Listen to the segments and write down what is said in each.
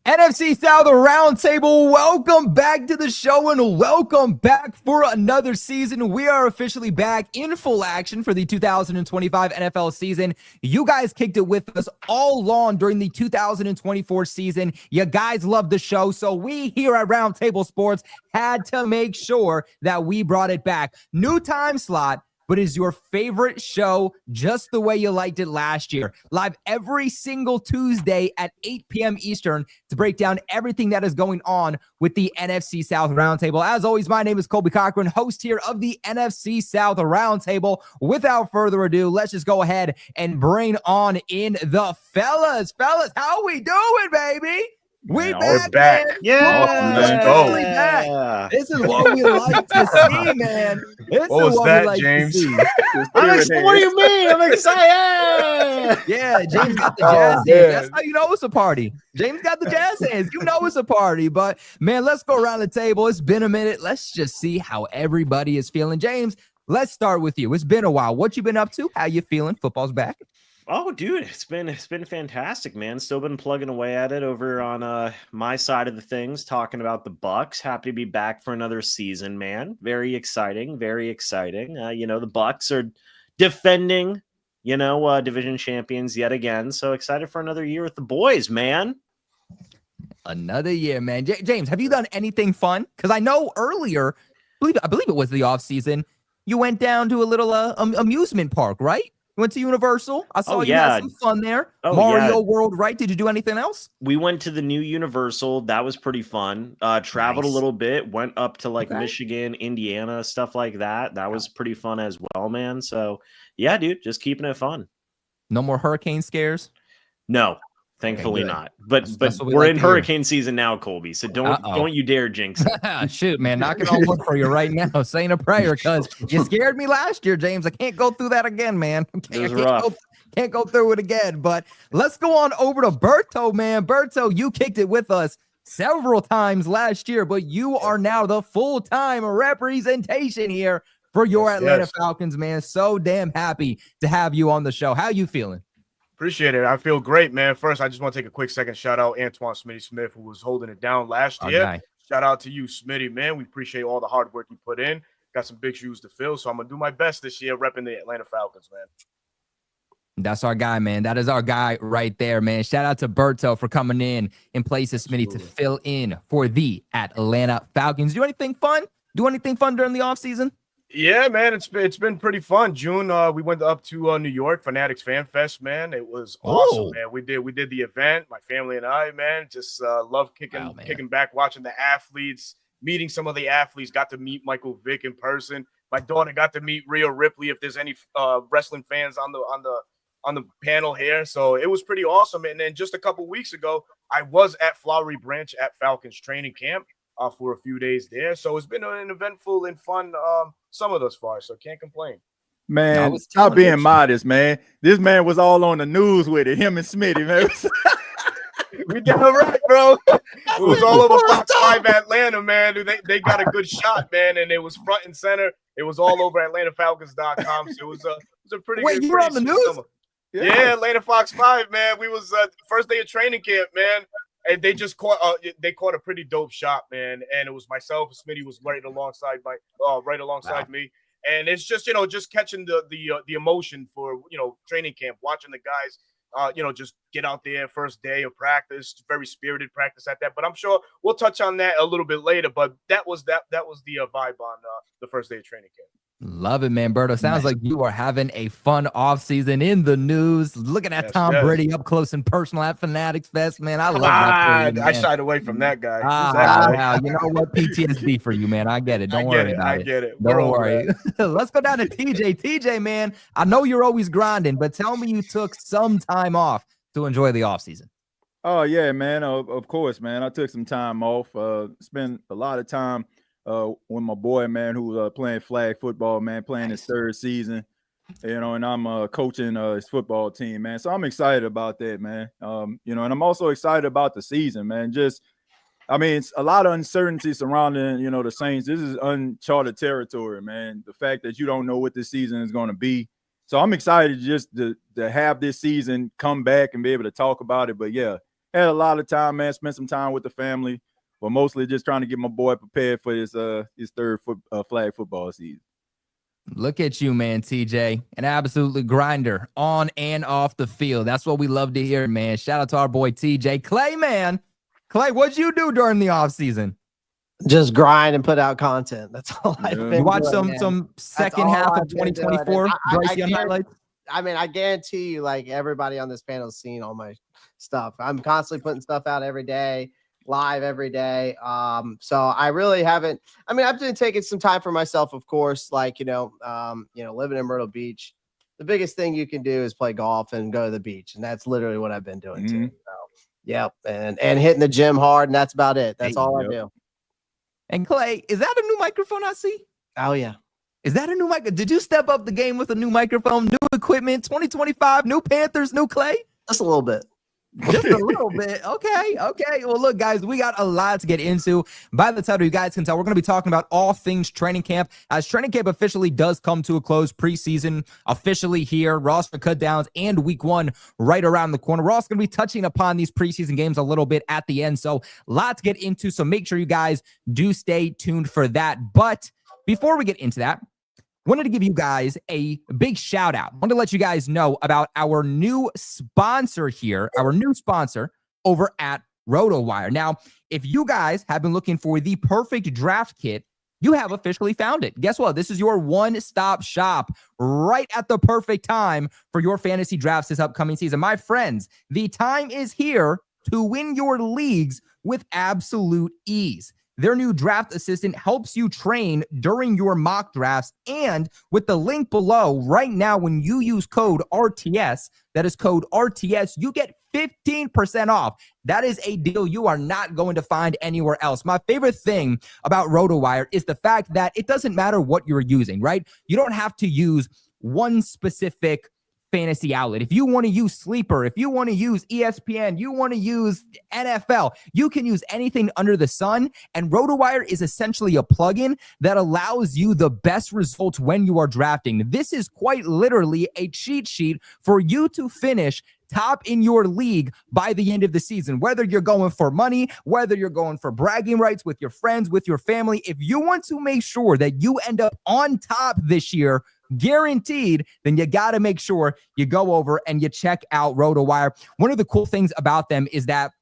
NFC South Roundtable, welcome back to the show and welcome back for another season. We are officially back in full action for the 2025 NFL season. You guys kicked it with us all along during the 2024 season. You guys love the show, so we here at Roundtable Sports had to make sure that we brought it back. New time slot, but is your favorite show just the way you liked it last year. Live every single Tuesday at 8 p.m. Eastern to break down everything that is going on with the NFC South Roundtable. As always, my name is Colby Cochran, host here of the NFC South Roundtable. Without further ado, let's just go ahead and bring on in the fellas. Fellas, how we doing, baby? We're back. Man. Yeah. Let's go. Back. This is what we like to see, man. This What is was what that, we like James? to see. What do you mean? I'm excited. Yeah, James got the jazz hands. That's how you know it's a party. James got the jazz hands. You know it's a party. But, man, let's go around the table. It's been a minute. Let's just see how everybody is feeling. James, let's start with you. It's been a while. What you been up to? How you feeling? Football's back. Oh, dude, it's been fantastic, man. Still been plugging away at it over on my side of the things, talking about the Bucs. Happy to be back for another season, man. Very exciting, very exciting. The Bucs are defending, division champions yet again. So excited for another year with the boys, man. Another year, man. James, have you done anything fun? Because I know earlier, I believe it was the off season, you went down to a little amusement park, right? You went to Universal. I saw you had some fun there. Mario World, right? Did you do anything else? We went to the new Universal. That was pretty fun. Traveled a little bit. Went up to Michigan, Indiana, stuff like that. That was pretty fun as well, man. So, yeah, dude, just keeping it fun. No more hurricane scares? No. Thankfully not. But we're in hurricane season now, Colby. So don't you dare jinx it. Shoot, man. Knocking on wood for you right now. Saying a prayer because you scared me last year, James. I can't go through that again, man. Can't go through it again. But let's go on over to Berto, man. Berto, you kicked it with us several times last year, but you are now the full-time representation here for your Atlanta Falcons, man. So damn happy to have you on the show. How you feeling? Appreciate it. I feel great, man. First, I just want to take a quick second. Shout out Antoine Smitty Smith, who was holding it down last year. Okay. Shout out to you, Smitty, man. We appreciate all the hard work you put in. Got some big shoes to fill, so I'm going to do my best this year repping the Atlanta Falcons, man. That's our guy, man. That is our guy right there, man. Shout out to Berto for coming in place of Smitty to fill in for the Atlanta Falcons. Do anything fun during the offseason? Yeah, man, it's been pretty fun. June, we went up to New York, Fanatics Fan Fest, man. It was awesome, man. We did the event, my family and I, man. Just love kicking back, watching the athletes, meeting some of the athletes. Got to meet Michael Vick in person. My daughter got to meet Rhea Ripley. If there's any wrestling fans on the panel here, so it was pretty awesome. And then just a couple weeks ago, I was at Flowery Branch at Falcons training camp for a few days there. So it's been an eventful and fun summer thus far, so can't complain. Man, stop being modest, man. This man was all on the news with it, him and Smitty, man. We got it right, bro. It was all over Fox 5 Atlanta, man. They got a good shot, man, and it was front and center. It was all over AtlantaFalcons.com, so it was a pretty good. Wait, you were on the news? Summer. Yeah, Atlanta Fox 5, man. We was first day of training camp, man. And they just caught a pretty dope shot, man. And it was myself. Smitty was right alongside me. And it's just just catching the emotion for training camp, watching the guys just get out there first day of practice, very spirited practice at that. But I'm sure we'll touch on that a little bit later. But that was the vibe on the first day of training camp. Love it, man. Berto, sounds like you are having a fun offseason in the news. Looking at Tom Brady up close and personal at Fanatics Fest, man. I love that. I shied away from that guy. Wow. You know what? PTSD for you, man. I get it. Don't worry about it. I get it. Don't worry. Let's go down to TJ. TJ, man, I know you're always grinding, but tell me you took some time off to enjoy the offseason. Oh, yeah, man. Of course, man. I took some time off. Spent a lot of time with my boy, man, who's playing flag football, man, playing his third season, and I'm coaching his football team, man. So I'm excited about that, man. And I'm also excited about the season, man. It's a lot of uncertainty surrounding, the Saints. This is uncharted territory, man. The fact that you don't know what this season is going to be. So I'm excited just to have this season come back and be able to talk about it. But yeah, had a lot of time, man. Spent some time with the family, but mostly just trying to get my boy prepared for his third flag football season. Look at you, man, TJ. An absolute grinder on and off the field. That's what we love to hear, man. Shout out to our boy TJ. Clay, man. Clay, what'd you do during the offseason? Just grind and put out content. That's all I've been You watch doing, some second half of 2024 Bryceon highlights? I mean, I guarantee you, like, everybody on this panel has seen all my stuff. I'm constantly putting stuff out every day, live every day. So I really haven't. I mean, I've been taking some time for myself, of course. Like, living in Myrtle Beach, the biggest thing you can do is play golf and go to the beach, and that's literally what I've been doing too. So, yep, and hitting the gym hard, and that's about it. That's all I do. And Clay, is that a new microphone I see? Oh yeah. Is that a new mic? Did you step up the game with a new microphone, new equipment, 2025, new Panthers, new Clay? Just a little bit. Just a little bit. Okay. Well, look, guys, we got a lot to get into. By the title, you guys can tell we're going to be talking about all things training camp. As training camp officially does come to a close, preseason officially here, roster cut downs, and week one right around the corner. We're also going to be touching upon these preseason games a little bit at the end. So, a lot to get into. So, make sure you guys do stay tuned for that. But before we get into that, wanted to give you guys a big shout out. Wanted to let you guys know about our new sponsor here, our new sponsor over at RotoWire. Now, if you guys have been looking for the perfect draft kit, you have officially found it. Guess what? This is your one-stop shop right at the perfect time for your fantasy drafts this upcoming season. My friends, the time is here to win your leagues with absolute ease. Their new draft assistant helps you train during your mock drafts. And with the link below, right now, when you use code RTS, that is code RTS, you get 15% off. That is a deal you are not going to find anywhere else. My favorite thing about RotoWire is the fact that it doesn't matter what you're using, right? You don't have to use one specific fantasy outlet. If you want to use Sleeper, if you want to use ESPN, you want to use NFL, you can use anything under the sun. And RotoWire is essentially a plugin that allows you the best results when you are drafting. This is quite literally a cheat sheet for you to finish top in your league by the end of the season. Whether you're going for money, whether you're going for bragging rights with your friends, with your family, if you want to make sure that you end up on top this year, guaranteed, then you got to make sure you go over and you check out RotoWire. One of the cool things about them is that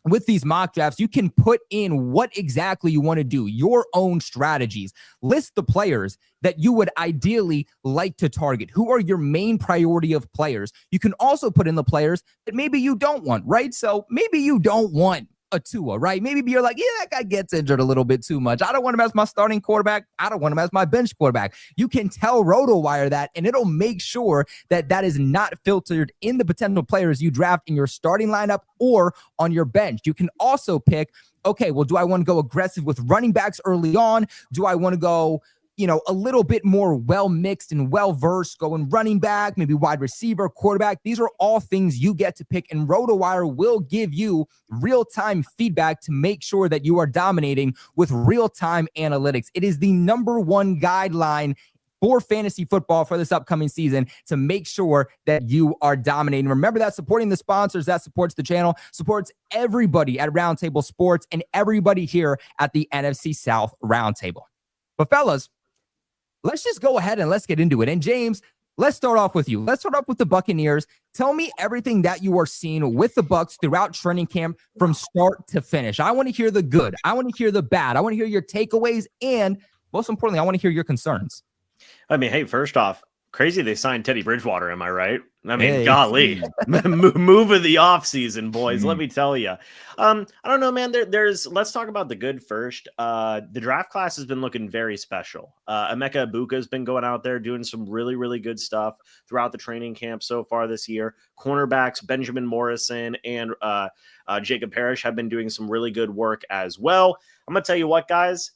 with these mock drafts, you can put in what exactly you want to do, your own strategies. List the players that you would ideally like to target. Who are your main priority of players? You can also put in the players that maybe you don't want, right? So maybe you don't want a Tua, right? Maybe you're like, yeah, that guy gets injured a little bit too much. I don't want him as my starting quarterback. I don't want him as my bench quarterback. You can tell RotoWire that, and it'll make sure that that is not filtered in the potential players you draft in your starting lineup or on your bench. You can also pick, okay, well, do I want to go aggressive with running backs early on? Do I want to go, a little bit more well-mixed and well-versed, going running back, maybe wide receiver, quarterback? These are all things you get to pick, and RotoWire will give you real-time feedback to make sure that you are dominating with real-time analytics. It is the number one guideline for fantasy football for this upcoming season to make sure that you are dominating. Remember that supporting the sponsors, that supports the channel, supports everybody at Roundtable Sports and everybody here at the NFC South Roundtable. But fellas, let's just go ahead and let's get into it. And James, let's start off with you. Let's start off with the Buccaneers. Tell me everything that you are seeing with the Bucs throughout training camp from start to finish. I want to hear the good. I want to hear the bad. I want to hear your takeaways. And most importantly, I want to hear your concerns. I mean, hey, first off, crazy they signed Teddy Bridgewater. Am I right? I mean, golly, move of the offseason, boys. Let me tell you. I don't know, man. Let's talk about the good first. The draft class has been looking very special. Emeka Egbuka has been going out there doing some really, really good stuff throughout the training camp so far this year. Cornerbacks Benjamin Morrison and Jacob Parrish have been doing some really good work as well. I'm going to tell you what, guys,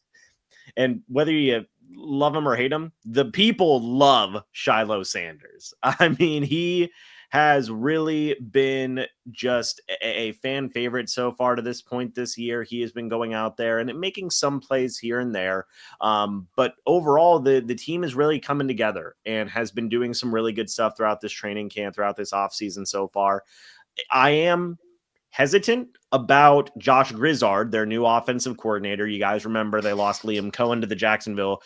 and whether you love him or hate him, the people love Shiloh Sanders. I mean, he has really been just a fan favorite so far to this point this year. He has been going out there and making some plays here and there. But overall, the team is really coming together and has been doing some really good stuff throughout this training camp, throughout this offseason so far. I am hesitant about Josh Grizzard, their new offensive coordinator. You guys remember they lost Liam Cohen to the Jacksonville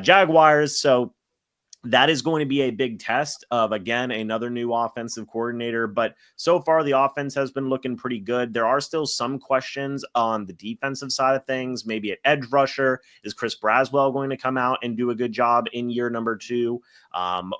Jaguars. So that is going to be a big test of, again, another new offensive coordinator. But so far, the offense has been looking pretty good. There are still some questions on the defensive side of things, maybe at edge rusher. Is Chris Braswell going to come out and do a good job in year number 2?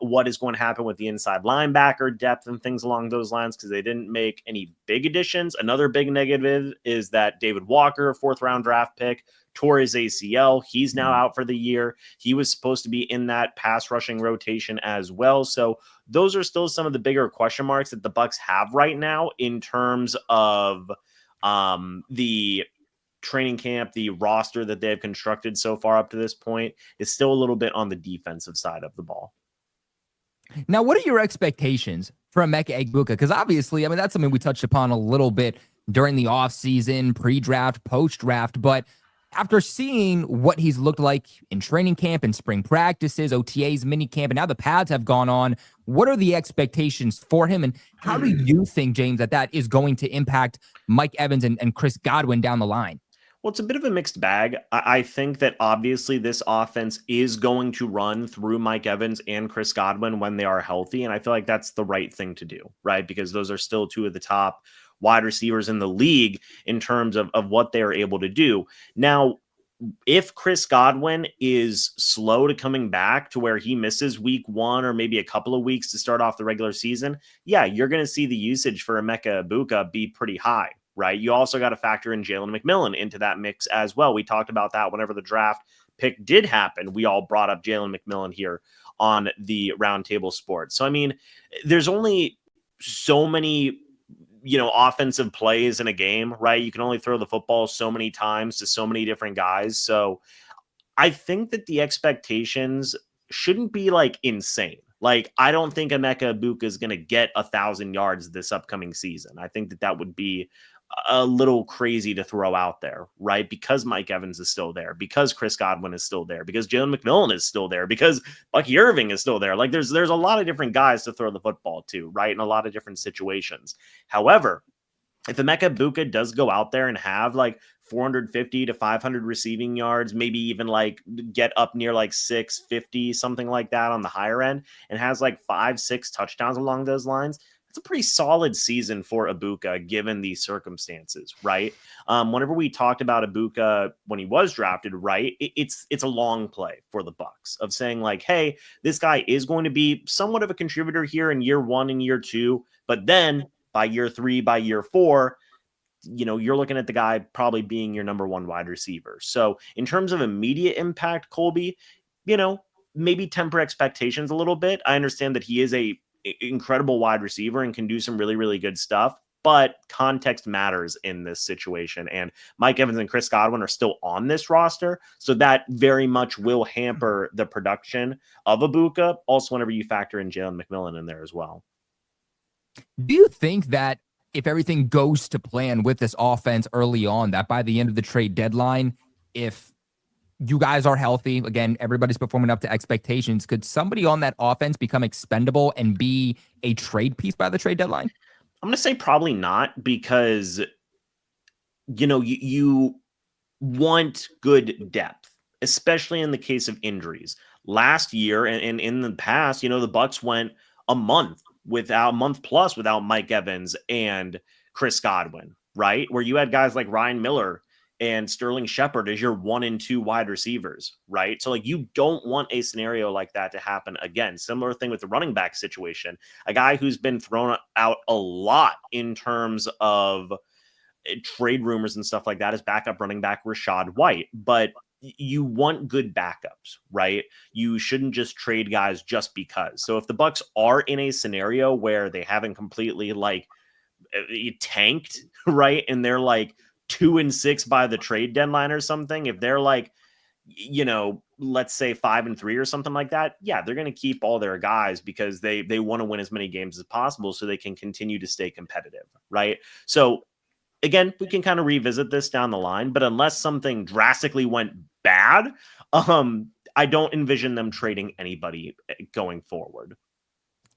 What is going to happen with the inside linebacker depth and things along those lines, because they didn't make any big additions. Another big negative is that David Walker, 4th-round draft pick, tore his ACL. He's now out for the year. He was supposed to be in that pass rushing rotation as well. So those are still some of the bigger question marks that the Bucs have right now in terms of the training camp. The roster that they've constructed so far up to this point is still a little bit on the defensive side of the ball. Now, what are your expectations for Emeka Egbuka? Because obviously, I mean, that's something we touched upon a little bit during the offseason, pre-draft, post-draft, but after seeing what he's looked like in training camp and spring practices, OTAs, minicamp, and now the pads have gone on, what are the expectations for him? And how do you think, James, that is going to impact Mike Evans and Chris Godwin down the line? Well, it's a bit of a mixed bag. I think that obviously this offense is going to run through Mike Evans and Chris Godwin when they are healthy. And I feel like that's the right thing to do, right? Because those are still two of the top wide receivers in the league in terms of what they are able to do. Now, if Chris Godwin is slow to coming back to where he misses week 1 or maybe a couple of weeks to start off the regular season, yeah, you're going to see the usage for Emeka Egbuka be pretty high, right? You also got to factor in Jalen McMillan into that mix as well. We talked about that whenever the draft pick did happen. We all brought up Jalen McMillan here on the Roundtable Sports. So, I mean, there's only so many offensive plays in a game, right? You can only throw the football so many times to so many different guys. So I think that the expectations shouldn't be like insane. Like, I don't think Emeka Egbuka is going to get 1,000 yards this upcoming season. I think that would be a little crazy to throw out there, right? Because Mike Evans is still there, because Chris Godwin is still there, because Jalen McMillan is still there, because Bucky Irving is still there. Like, there's a lot of different guys to throw the football to, right? In a lot of different situations. However, if Emeka Egbuka does go out there and have like 450 to 500 receiving yards, maybe even like get up near like 650, something like that on the higher end, and has like 5-6 touchdowns along those lines, it's a pretty solid season for Egbuka given these circumstances, right? Whenever we talked about Egbuka when he was drafted, right, it's a long play for the Bucs of saying like, hey, this guy is going to be somewhat of a contributor here in year 1 and year 2, but then by year 3, by year 4, you're looking at the guy probably being your number 1 wide receiver. So in terms of immediate impact, Colby, maybe temper expectations a little bit. I understand that he is a incredible wide receiver and can do some really, really good stuff, but context matters in this situation. And Mike Evans and Chris Godwin are still on this roster, so that very much will hamper the production of Egbuka. Also, whenever you factor in Jalen McMillan in there as well. Do you think that if everything goes to plan with this offense early on, that by the end of the trade deadline, if you guys are healthy, again, everybody's performing up to expectations, could somebody on that offense become expendable and be a trade piece by the trade deadline? I'm going to say probably not, because, you want good depth, especially in the case of injuries. Last year and in the past, the Bucs went a month plus without Mike Evans and Chris Godwin, right? Where you had guys like Ryan Miller and Sterling Shepard as your 1 and 2 wide receivers, right? So like, you don't want a scenario like that to happen again. Similar thing with the running back situation. A guy who's been thrown out a lot in terms of trade rumors and stuff like that is backup running back Rachaad White. But you want good backups, right? You shouldn't just trade guys just because. So if the Bucs are in a scenario where they haven't completely like tanked, right, and they're like 2-6 by the trade deadline or something, if they're like, let's say 5-3 or something like that, yeah, they're going to keep all their guys because they want to win as many games as possible so they can continue to stay competitive, right? So again, we can kind of revisit this down the line, but unless something drastically went bad, I don't envision them trading anybody going forward.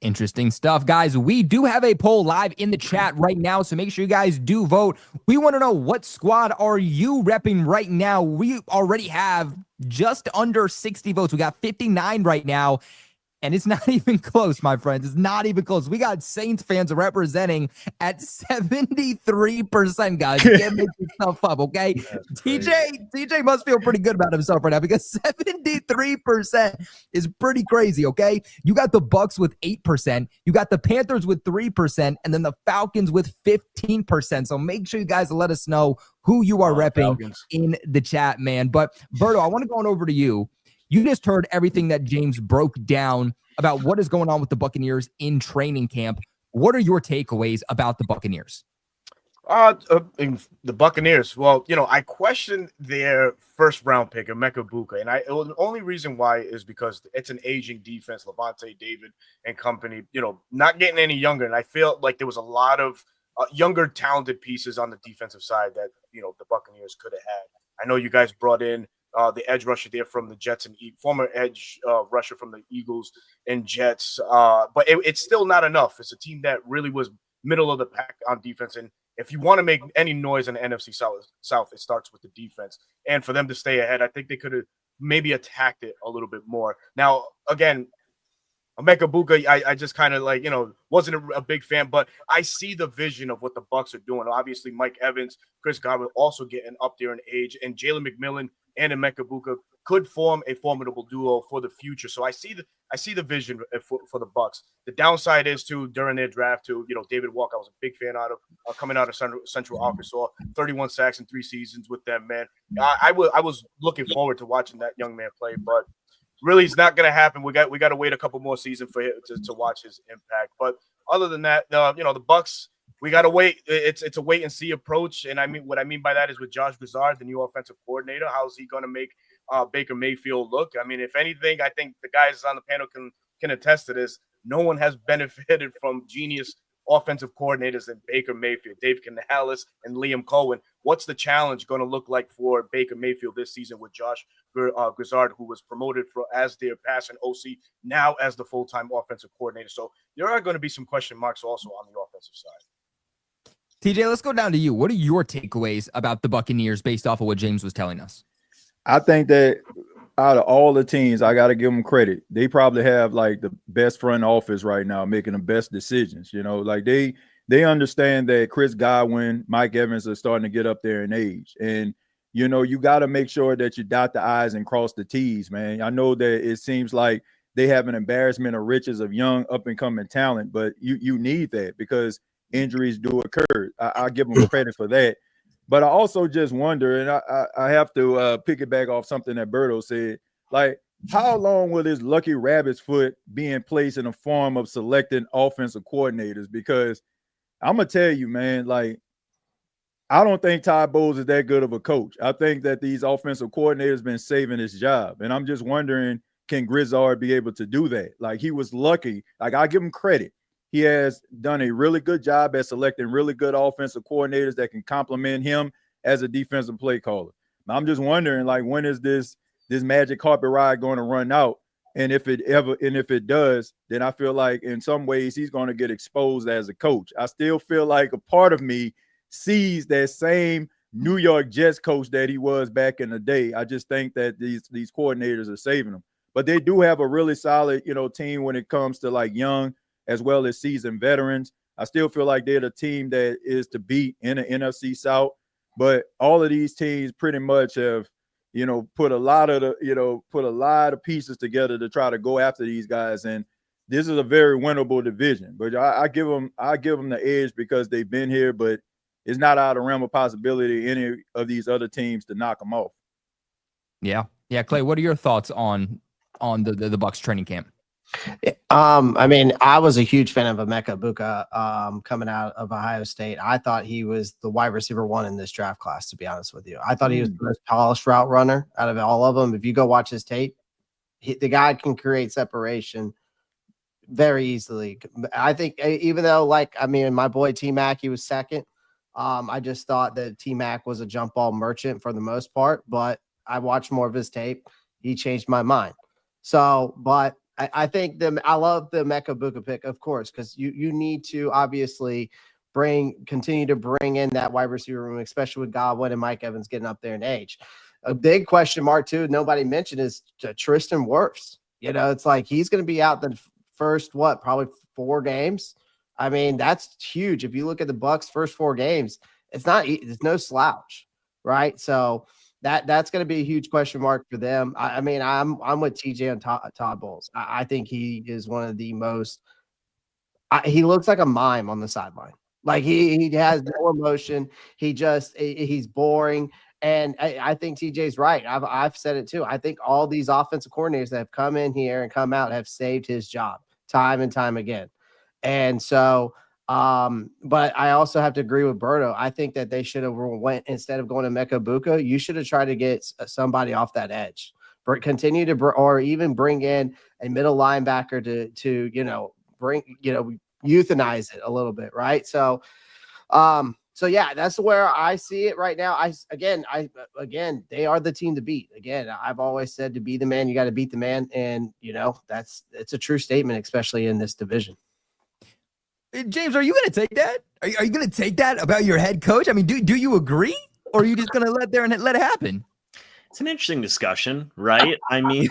Interesting stuff, guys. We do have a poll live in the chat right now, so make sure you guys do vote. We want to know, what squad are you repping right now? We already have just under 60 votes. We got 59 right now, and it's not even close, my friends. It's not even close. We got Saints fans representing at 73%, guys. You can't make yourself up, okay? TJ must feel pretty good about himself right now, because 73% is pretty crazy, okay? You got the Bucs with 8%. You got the Panthers with 3%, and then the Falcons with 15%. So make sure you guys let us know who you are repping Falcons in the chat, man. But, Berto, I want to go on over to you. You just heard everything that James broke down about what is going on with the Buccaneers in training camp. What are your takeaways about the Buccaneers? In the Buccaneers. Well, I questioned their first round pick, Emeka Buka, and the only reason why is because it's an aging defense, Levante David and company, not getting any younger. And I feel like there was a lot of younger, talented pieces on the defensive side that, the Buccaneers could have had. I know you guys brought in the edge rusher there from the Jets and former edge rusher from the Eagles and Jets. But it's still not enough. It's a team that really was middle of the pack on defense. And if you want to make any noise in the NFC South, it starts with the defense. And for them to stay ahead, I think they could have maybe attacked it a little bit more. Now, again, Emeka Buka, I just kind of wasn't a big fan, but I see the vision of what the Bucs are doing. Obviously, Mike Evans, Chris Godwin also getting up there in age, and Jalen McMillan and Emeka Buka could form a formidable duo for the future. So I see the vision for the Bucs. The downside is during their draft David Walker, I was a big fan out of coming out of Central Arkansas, 31 sacks in 3 seasons with them, man. I was looking forward to watching that young man play, but really it's not going to happen. We got to wait a couple more seasons for him to watch his impact. But other than that, the Bucs, we got to wait. It's a wait and see approach. And what I mean by that is with Josh Grizzard, the new offensive coordinator, how's he going to make Baker Mayfield look? If anything, I think the guys on the panel can attest to this. No one has benefited from genius offensive coordinators than Baker Mayfield, Dave Canales and Liam Cohen. What's the challenge going to look like for Baker Mayfield this season with Josh Grizzard, who was promoted as their passing OC, now as the full-time offensive coordinator? So there are going to be some question marks also on the offensive side. TJ, let's go down to you. What are your takeaways about the Buccaneers based off of what James was telling us? I think that out of all the teams, I got to give them credit. They probably have the best front office right now, making the best decisions. They understand that Chris Godwin, Mike Evans are starting to get up there in age. And, you got to make sure that you dot the I's and cross the T's, man. I know that it seems like they have an embarrassment of riches of young up and coming talent, but you need that because injuries do occur. I give them credit for that. But I also just wonder, and I have to pick it back off something that Berto said, how long will this lucky rabbit's foot be in place in the form of selecting offensive coordinators? Because I'm going to tell you, man, I don't think Todd Bowles is that good of a coach. I think that these offensive coordinators been saving his job. And I'm just wondering, can Grizzard be able to do that? He was lucky. I give him credit. He has done a really good job at selecting really good offensive coordinators that can complement him as a defensive play caller. I'm just wondering, when is this magic carpet ride going to run out? And if it does, then I feel like in some ways he's going to get exposed as a coach. I still feel like a part of me sees that same New York Jets coach that he was back in the day. I just think that these coordinators are saving him. But they do have a really solid, team when it comes to young as well as seasoned veterans. I still feel like they're the team that is to beat in the NFC South. But all of these teams pretty much have, put a lot of pieces together to try to go after these guys. And this is a very winnable division. But I give them the edge because they've been here, but it's not out of the realm of possibility any of these other teams to knock them off. Yeah. Clay, what are your thoughts on the Bucs training camp? I was a huge fan of Emeka Buka coming out of Ohio State. I thought he was the wide receiver 1 in this draft class, to be honest with you. I thought he was the most polished route runner out of all of them. If you go watch his tape, the guy can create separation very easily. I think even though my boy T-Mac, he was second. I just thought that T-Mac was a jump ball merchant for the most part, but I watched more of his tape. He changed my mind. So, but I think I love the Mecca Buka pick, of course, because you need to obviously continue to bring in that wide receiver room, especially with Godwin and Mike Evans getting up there in age. A big question mark too, nobody mentioned, is Tristan Wirfs. It's like he's going to be out the first probably 4 games. I mean, that's huge. If you look at the Bucs' first 4 games, it's no slouch, right? So that's going to be a huge question mark for them. I mean, I'm with TJ on Todd Bowles. I think he is one of the most. He looks like a mime on the sideline. Like he has no emotion. He's boring. And I think TJ's right. I've said it too. I think all these offensive coordinators that have come in here and come out have saved his job time and time again. And so, but I also have to agree with Berto. I think that they should have went, instead of going to Mecca Buka, you should have tried to get somebody off that edge, continue to, or even bring in a middle linebacker to euthanize it a little bit. Right. So, so yeah, that's where I see it right now. Again, they are the team to beat. Again, I've always said, to be the man, you got to beat the man. And it's a true statement, especially in this division. James, are you going to take that? Are you going to take that about your head coach? I mean, do you agree, or are you just going to let it happen? It's an interesting discussion, right? I mean,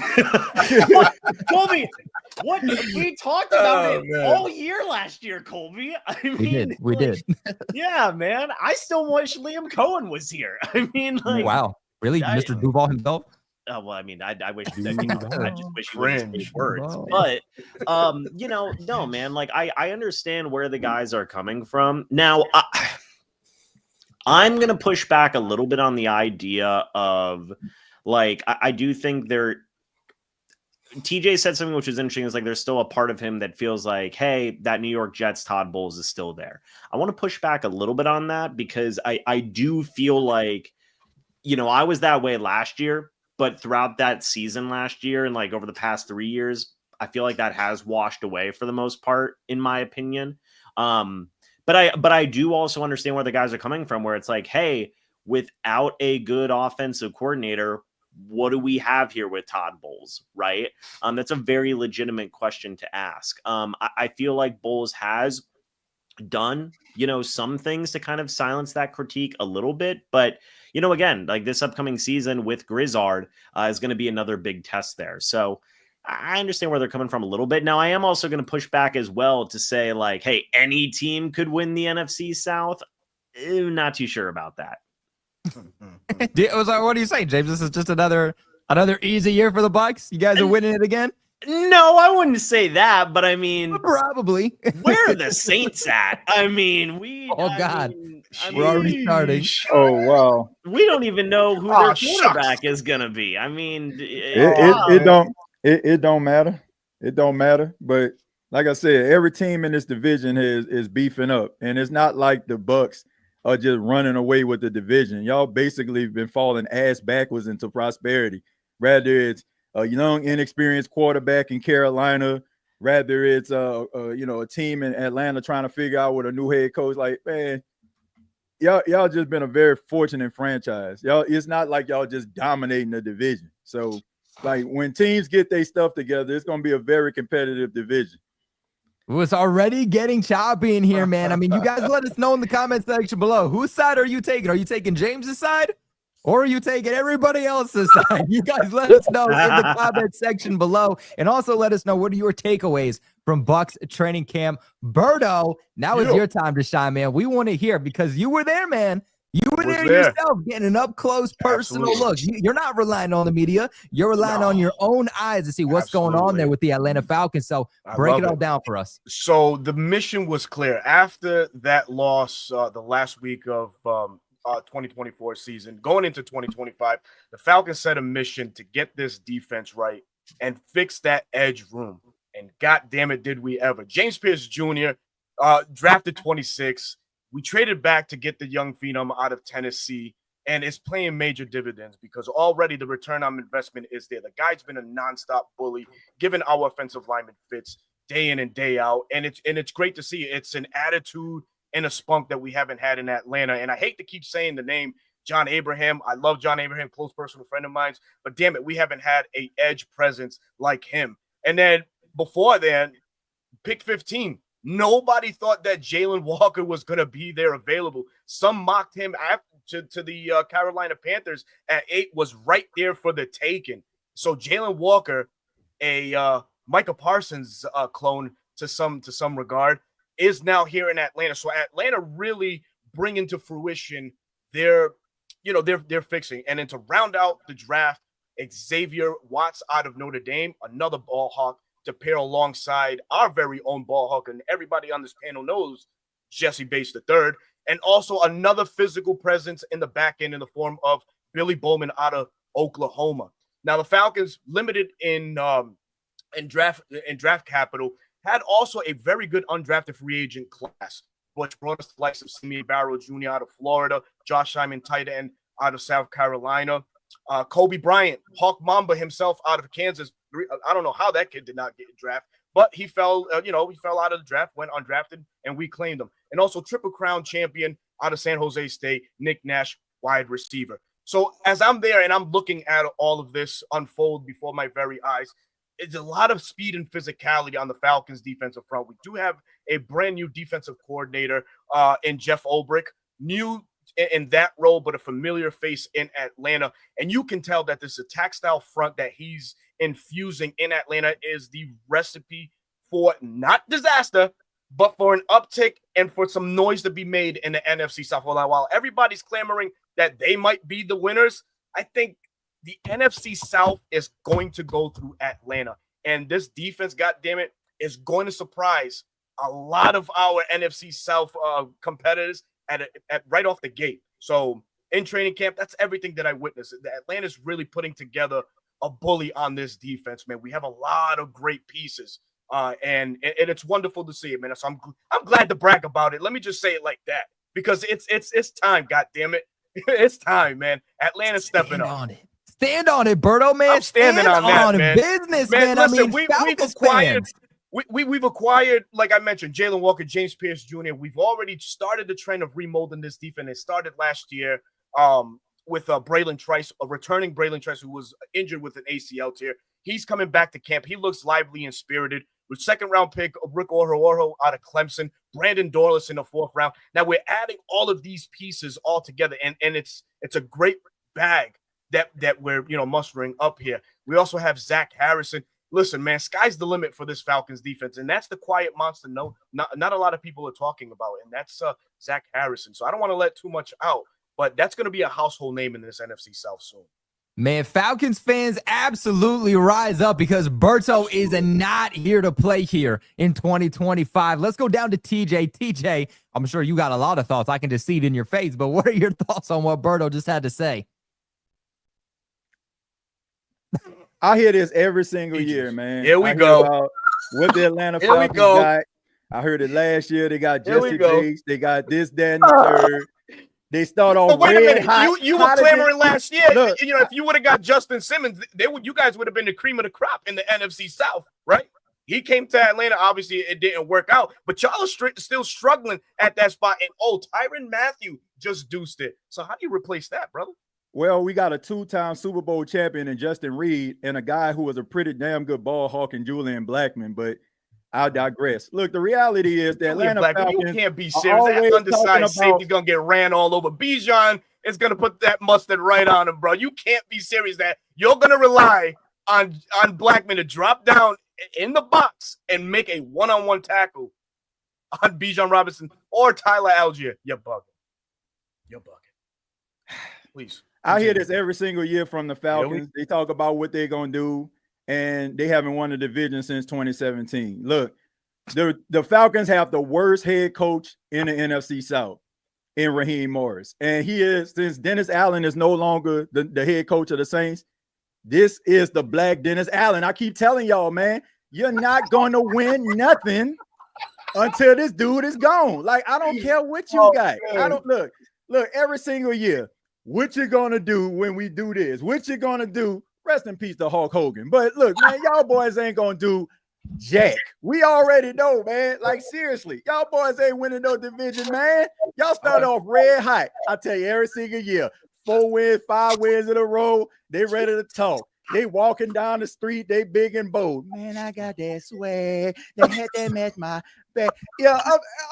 Colby, we talked about it all year last year, Colby. I mean, we did. Yeah, man. I still wish Liam Cohen was here. I mean, like, wow, really, Mr. Duval himself. Well, I mean, I wish I just wish he wouldn't say words, but no, man. Like, I understand where the guys are coming from. Now, I'm gonna push back a little bit on the idea of, like, I do think TJ said something which is interesting. Is like there's still a part of him that feels like, hey, that New York Jets Todd Bowles is still there. I want to push back a little bit on that, because I do feel like, I was that way last year. But throughout that season last year and like over the past 3 years, I feel like that has washed away for the most part, in my opinion. But I do also understand where the guys are coming from, where it's like, hey, without a good offensive coordinator, what do we have here with Todd Bowles, right? That's a very legitimate question to ask. I feel like Bowles has done, some things to kind of silence that critique a little bit, but again, like this upcoming season with Grizzard is going to be another big test there. So I understand where they're coming from a little bit. Now, I am also going to push back as well to say, like, hey, any team could win the NFC South. Not too sure about that. What do you say, James? This is just another easy year for the Bucs. You guys are winning it again. No, I wouldn't say that, but I mean, probably. Where are the Saints at? I mean, we're already starting. Oh wow, we don't even know who their quarterback is gonna be. I mean, it don't matter. It don't matter. But like I said, every team in this division is beefing up, and it's not like the Bucs are just running away with the division. Y'all basically been falling ass backwards into prosperity. Rather it's a young, inexperienced quarterback in Carolina. Rather it's a team in Atlanta trying to figure out with a new head coach. Like, man, y'all just been a very fortunate franchise. It's not like y'all just dominating the division. So, like, when teams get their stuff together, it's gonna be a very competitive division. It's already getting choppy in here, man. I mean, you guys let us know in the comment section below. Whose side are you taking? Are you taking James's side? Or are you taking everybody else's side? You guys let us know in the comment section below. And also let us know, what are your takeaways from Bucs training camp? Berto, now is your time to shine, man. We want to hear, because you were there, man. You were there yourself, getting an up-close personal look. You're not relying on the media. You're relying on your own eyes to see what's going on there with the Atlanta Falcons. So break it all down for us. So the mission was clear. After that loss the last week of 2024 season, going into 2025, the Falcons set a mission to get this defense right and fix that edge room. And God damn it, did we ever. James Pierce Jr., drafted 26. We traded back to get the young phenom out of Tennessee, and it's playing major dividends because already the return on investment is there. The guy's been a nonstop bully, giving our offensive lineman fits day in and day out. And it's great to see. It's an attitude and a spunk that we haven't had in Atlanta. And I hate to keep saying the name John Abraham. I love John Abraham, close personal friend of mine, but damn it, we haven't had an edge presence like him. And then before then, pick 15. Nobody thought that Jalen Walker was going to be there available. Some mocked him to the Carolina Panthers at 8, was right there for the taking. So Jalen Walker, a Micah Parsons clone to some regard, is now here in Atlanta. So Atlanta really bringing to fruition their fixing. And then to round out the draft, Xavier Watts out of Notre Dame, another ball hawk to pair alongside our very own ball hawk, and everybody on this panel knows Jesse Bates III, and also another physical presence in the back end in the form of Billy Bowman out of Oklahoma. Now the Falcons, limited in draft capital, had also a very good undrafted free agent class, which brought us the likes of Simeon Barrow Jr. out of Florida, Josh Simon, tight end out of South Carolina, Kobe Bryant, Hawk Mamba himself out of Kansas. I don't know how that kid did not get drafted, but he fell out of the draft, went undrafted, and we claimed him. And also Triple Crown champion out of San Jose State, Nick Nash, wide receiver. So as I'm there and I'm looking at all of this unfold before my very eyes, it's a lot of speed and physicality on the Falcons defensive front. We do have a brand new defensive coordinator in Jeff Ulbrich, new in that role, but a familiar face in Atlanta. And you can tell that this attack style front that he's infusing in Atlanta is the recipe for not disaster, but for an uptick and for some noise to be made in the NFC South. While everybody's clamoring that they might be the winners, I think the NFC South is going to go through Atlanta. And this defense, goddammit, is going to surprise a lot of our NFC South competitors at right off the gate. So in training camp, that's everything that I witnessed. Atlanta's really putting together a bully on this defense, man. We have a lot of great pieces, and it's wonderful to see it, man. So I'm glad to brag about it. Let me just say it like that, because it's time. God damn it, it's time, man. Atlanta's stepping up. On it. Stand on it, Berto, man. I'm standing on that, man. Business, man. Listen, we've acquired, like I mentioned, Jalen Walker, James Pierce Jr. We've already started the trend of remolding this defense. It started last year with Braylon Trice, a returning Braylon Trice, who was injured with an ACL tear. He's coming back to camp. He looks lively and spirited. With second-round pick Rick Oro out of Clemson, Brandon Dorless in the 4th round. Now we're adding all of these pieces all together, and it's a great bag that we're mustering up here. We also have Zach Harrison. Listen, man, sky's the limit for this Falcons defense, and that's the quiet monster not a lot of people are talking about, and that's Zach Harrison. So I don't want to let too much out, but that's going to be a household name in this NFC South soon. Man, Falcons fans absolutely rise up, because Berto is not here to play here in 2025. Let's go down to TJ. TJ, I'm sure you got a lot of thoughts. I can just see it in your face, but what are your thoughts on what Berto just had to say? I hear this every single year, man. Here we go. What the Atlanta Falcons got. I heard it last year. They got Jesse Bates. They got this, that, and the third. They start off. Wait a minute. You were clamoring last year. Look, if you would have got Justin Simmons, you guys would have been the cream of the crop in the NFC South, right? He came to Atlanta. Obviously, it didn't work out, but y'all are still struggling at that spot. And Tyrann Mathieu just deuced it. So how do you replace that, brother? Well, we got a 2-time Super Bowl champion in Justin Reed, and a guy who was a pretty damn good ball hawk in Julian Blackmon, but I'll digress. Look, the reality is that Atlanta Falcons, you can't be serious. That undersized safety's going to get ran all over. Bijan is going to put that mustard right on him, bro. You can't be serious that you're going to rely on Blackmon to drop down in the box and make a one-on-one tackle on Bijan Robinson or Tyler Algier. You're bugging. Please. I hear this every single year from the Falcons. They talk about what they're going to do, and they haven't won the division since 2017. Look, the Falcons have the worst head coach in the NFC South in Raheem Morris. And since Dennis Allen is no longer the head coach of the Saints, this is the black Dennis Allen. I keep telling y'all, man, you're not going to win nothing until this dude is gone. Like, I don't care what you got. Man. I don't look every single year. What you gonna do when we do this? What you gonna do? Rest in peace to Hulk Hogan. But look, man, y'all boys ain't gonna do jack. We already know, man. Like, seriously, y'all boys ain't winning no division, man. Y'all start off red hot. I tell you, every single year, 4 wins, 5 wins in a row. They ready to talk. They walking down the street, they big and bold. Man, I got that swag. They had that match my back. Yeah,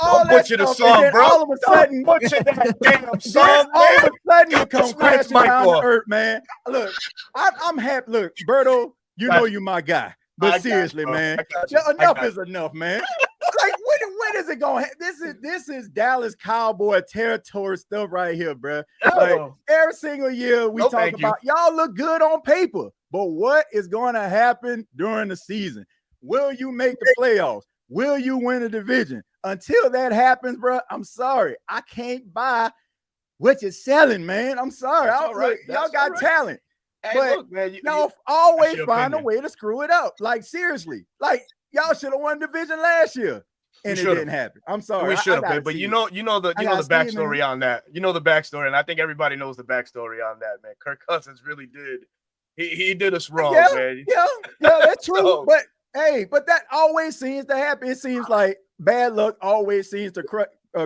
all Don't that butcher the stuff, song, and then bro. all of a sudden, Don't butcher that damn song, then all of man. a sudden you come This crashing mic down off. to earth, man. Look, I'm happy. Look, Berto, you know you my guy. I But got seriously, you, man, I got you. enough is enough, man. Like, when is it going? This is Dallas Cowboy territory stuff right here, bro. Like, every single year we talk about y'all look good on paper, but what is going to happen during the season? Will you make the playoffs? Will you win a division? Until that happens, bro, I'm sorry, I can't buy what you're selling, man. I'm sorry. Y'all got talent. Hey, but look, man, y'all always your find opinion. a way to screw it up. Like, seriously, like y'all should have won division last year, and it didn't happen. I'm sorry. We should have, but you know the backstory on that. You know the backstory, and I think everybody knows the backstory on that, man. Kirk Cousins really did. He did us wrong, man. Yeah, that's true. So, but hey, but that always seems to happen. It seems like bad luck always seems to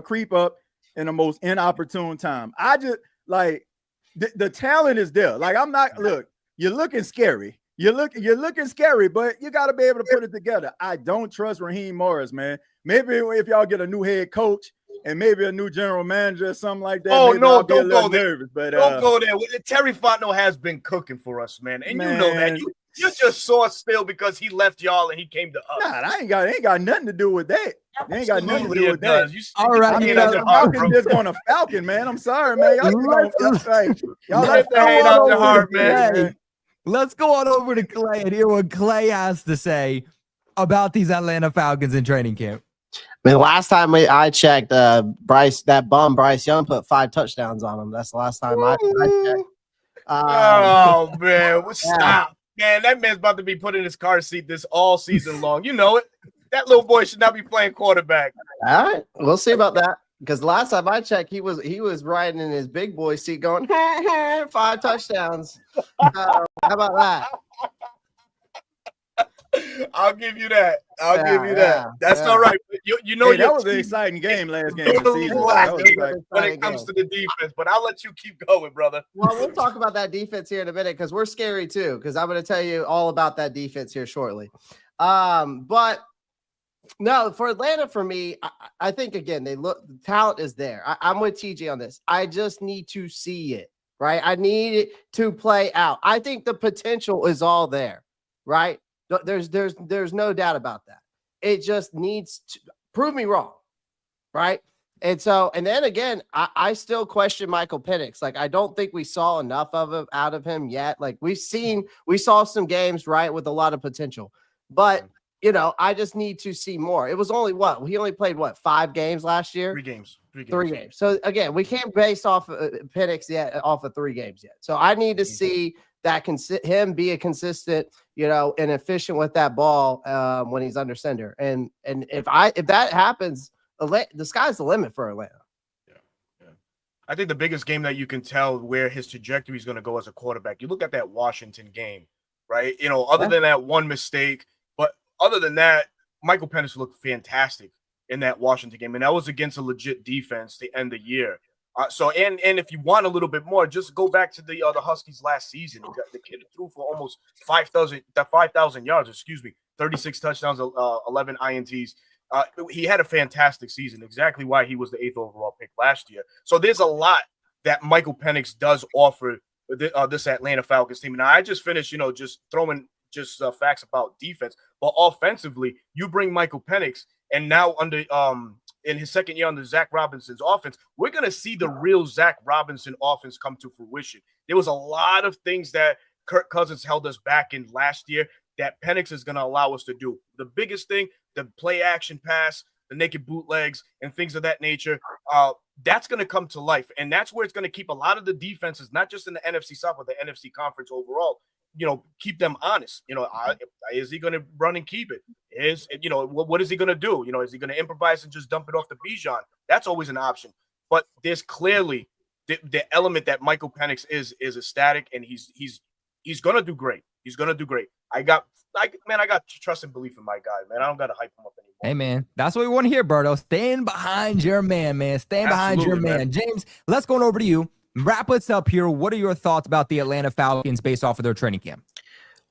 creep up in the most inopportune time. I just like the talent is there. Like, I'm not you're looking scary. You're looking scary, but you got to be able to put it together. I don't trust Raheem Morris, man. Maybe if y'all get a new head coach and maybe a new general manager or something like that. Oh no, don't go there. Nervous, but don't go there. Terry Fontenot has been cooking for us, man, and you know that. You just saw still because he left y'all and he came to us. Nah, I ain't got nothing to do with that. They ain't got nothing to do with that. All right, Falcon just going to Falcon, man. I'm sorry, man. Y'all let the hate out the heart, man. Let's go on over to Clay and hear what Clay has to say about these Atlanta Falcons in training camp. I mean, last time I checked, Bryce Young put 5 touchdowns on him. That's the last time I checked. Oh man, stop, man! That man's about to be put in his car seat this all season long. You know it. That little boy should not be playing quarterback. All right, we'll see about that. Because last time I checked, he was riding in his big boy seat, going 5 touchdowns. How about that? I'll give you that. I'll give you that. That's all right. You know, that was an exciting game last game of the season. When it comes to the defense, but I'll let you keep going, brother. Well, we'll talk about that defense here in a minute because we're scary too. Because I'm going to tell you all about that defense here shortly. But no, for Atlanta, for me, I think again the talent is there. I'm with TJ on this. I just need to see it, right? I need it to play out. I think the potential is all there, right? There's no doubt about that. It just needs to prove me wrong, right? And then again, I still question Michael Penix. Like, I don't think we saw enough out of him yet. Like, we saw some games, right, with a lot of potential, but you know, I just need to see more. It was only he only played 5 games last year? 3 games. 3 games. So again, we can't base off Penix yet off of 3 games yet. So I need to see that him be a consistent, you know, and efficient with that ball when he's under center. And if that happens, the sky's the limit for Atlanta. Yeah. I think the biggest game that you can tell where his trajectory is going to go as a quarterback, you look at that Washington game, right? You know, other than that one mistake, but other than that, Michael Penix looked fantastic in that Washington game, and that was against a legit defense to end the year. And if you want a little bit more, just go back to the Huskies last season. The kid threw for almost 5,000 yards. 36 touchdowns, 11 INTs. He had a fantastic season. Exactly why he was the 8th overall pick last year. So there's a lot that Michael Penix does offer this Atlanta Falcons team. And I just finished, just throwing facts about defense, but offensively, you bring Michael Penix, and now under in his second year under Zach Robinson's offense, we're going to see the real Zach Robinson offense come to fruition. There was a lot of things that Kirk Cousins held us back in last year that Penix is going to allow us to do. The biggest thing, the play action pass, the naked bootlegs, and things of that nature, that's going to come to life. And that's where it's going to keep a lot of the defenses, not just in the NFC South, but the NFC conference overall, keep them honest. Is he going to run and keep it? What is he going to do? Is he going to improvise and just dump it off to Bijan? That's always an option. But there's clearly the element that Michael Penix is ecstatic, and he's going to do great. He's going to do great. I got trust and belief in my guy, man. I don't got to hype him up anymore. Hey, man, that's what we want to hear, Berto. Stand behind your man, man. Stand behind your man. James, let's go over to you. Wrap us up here. What are your thoughts about the Atlanta Falcons based off of their training camp?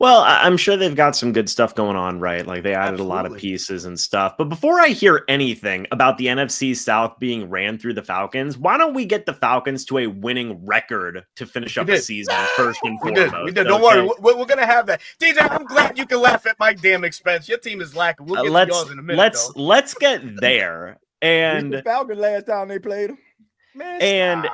Well, I'm sure they've got some good stuff going on, right? Like they added a lot of pieces and stuff. But before I hear anything about the NFC South being ran through the Falcons, why don't we get the Falcons to a winning record to finish up the season first and foremost? We did. Don't worry. We're going to have that. DJ, I'm glad you can laugh at my damn expense. Your team is lacking. We'll get to yours in a minute, let's get there. And the Falcons last time they played them. Man,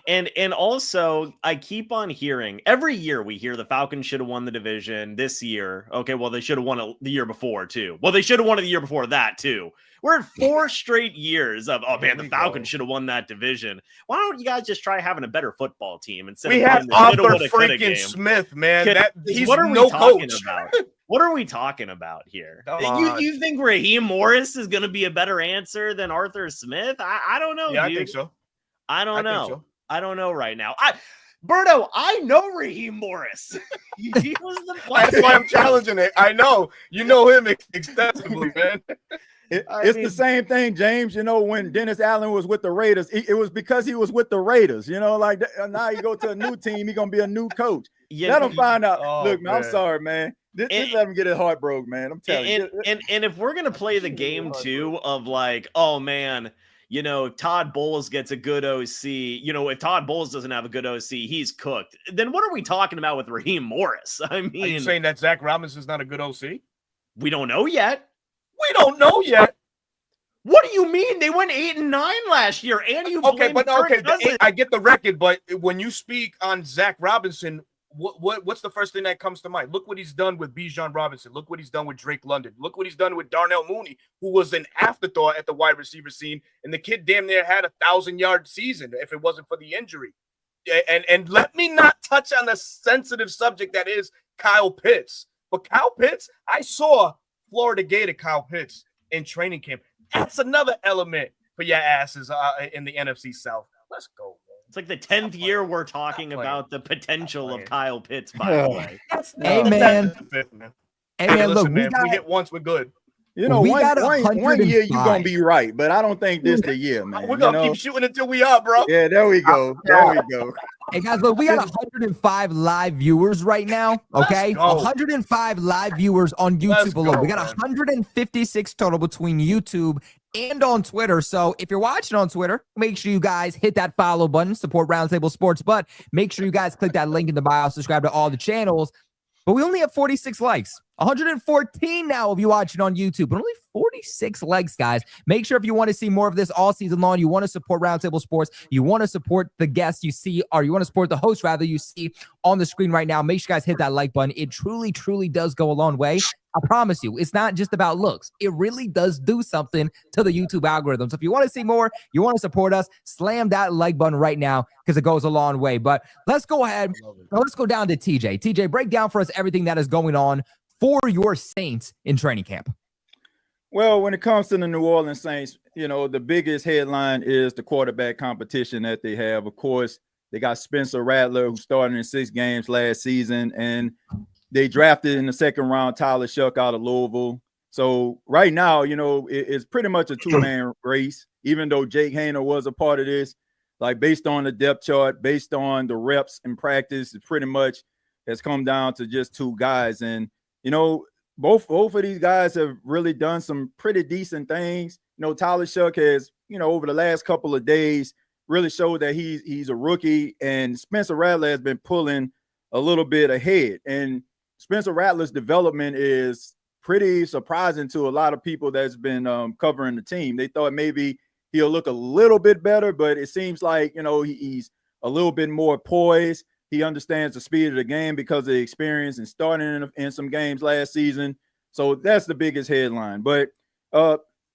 and also I keep on hearing every year we hear the Falcons should have won the division this year. Okay, well they should have won it the year before too. Well, they should have won it the year before that too. We're at 4 straight years of the Falcons should have won that division. Why don't you guys just try having a better football team instead we of have Arthur freaking Smith, man? He's what are we no talking coach. About? What are we talking about here? You think Raheem Morris is going to be a better answer than Arthur Smith? I don't know. Yeah, dude. I think so. I don't know. So. I don't know right now. Berto, I know Raheem Morris. He was the That's why I'm challenging it. I know. You know him extensively, man. It's the same thing, James. When Dennis Allen was with the Raiders, it was because he was with the Raiders. Like now you go to a new team, he's going to be a new coach. Let him find out. Look, man, I'm sorry, man. Just let him get his heart broke, man. I'm telling you. And if we're going to play the game, too, of like, oh, man, Todd Bowles gets a good OC. If Todd Bowles doesn't have a good OC, he's cooked. Then what are we talking about with Raheem Morris? I mean, are you saying that Zach Robinson's not a good OC? We don't know yet. We don't know yet. What do you mean? They went 8-9 last year, and you I get the record, but when you speak on Zach Robinson, what's the first thing that comes to mind? Look what he's done with Bijan Robinson. Look what he's done with Drake London. Look what he's done with Darnell Mooney, who was an afterthought at the wide receiver scene, and the kid damn near had 1,000-yard season if it wasn't for the injury. And let me not touch on the sensitive subject that is Kyle Pitts. But Kyle Pitts, I saw Florida Gator Kyle Pitts in training camp. That's another element for your asses in the NFC South. Let's go. It's like the 10th year we're talking about the potential of Kyle Pitts, by the way. Hey, man. Hey, man, look, man, if we hit once, we're good. One year you're going to be right, but I don't think this the year, man. We're going to keep shooting until we are, bro. Yeah, there we go. There we go. Hey, guys, look, we got 105 live viewers right now, okay? 105 live viewers on YouTube alone. We got 156 total between YouTube and on Twitter. So if you're watching on Twitter, make sure you guys hit that follow button, support Roundtable Sports, but make sure you guys click that link in the bio, subscribe to all the channels. But we only have 46 likes. 114 now of you watching on YouTube, but only 46 likes, guys. Make sure if you want to see more of this all season long, you want to support Roundtable Sports, you want to support the guests you see, or you want to support the host, rather, you see on the screen right now, make sure you guys hit that like button. It truly, truly does go a long way. I promise you, it's not just about looks. It really does do something to the YouTube algorithm. So if you want to see more, you want to support us, slam that like button right now because it goes a long way. But let's go ahead. Let's go down to TJ. TJ, break down for us everything that is going on for your Saints in training camp. Well, when it comes to the New Orleans Saints, the biggest headline is the quarterback competition that they have. Of course, they got Spencer Rattler, who started in 6 games last season, and they drafted in the second round Tyler Shuck out of Louisville. So right now, it's pretty much a 2-man race, even though Jake Haener was a part of this. Like based on the depth chart, based on the reps in practice, it pretty much has come down to just 2 guys. And, both of these guys have really done some pretty decent things. Tyler Shuck has, over the last couple of days really showed that he's a rookie, and Spencer Rattler has been pulling a little bit ahead. And Spencer Rattler's development is pretty surprising to a lot of people that's been covering the team. They thought maybe he'll look a little bit better, but it seems like, he's a little bit more poised. He understands the speed of the game because of the experience and starting in some games last season. So that's the biggest headline. But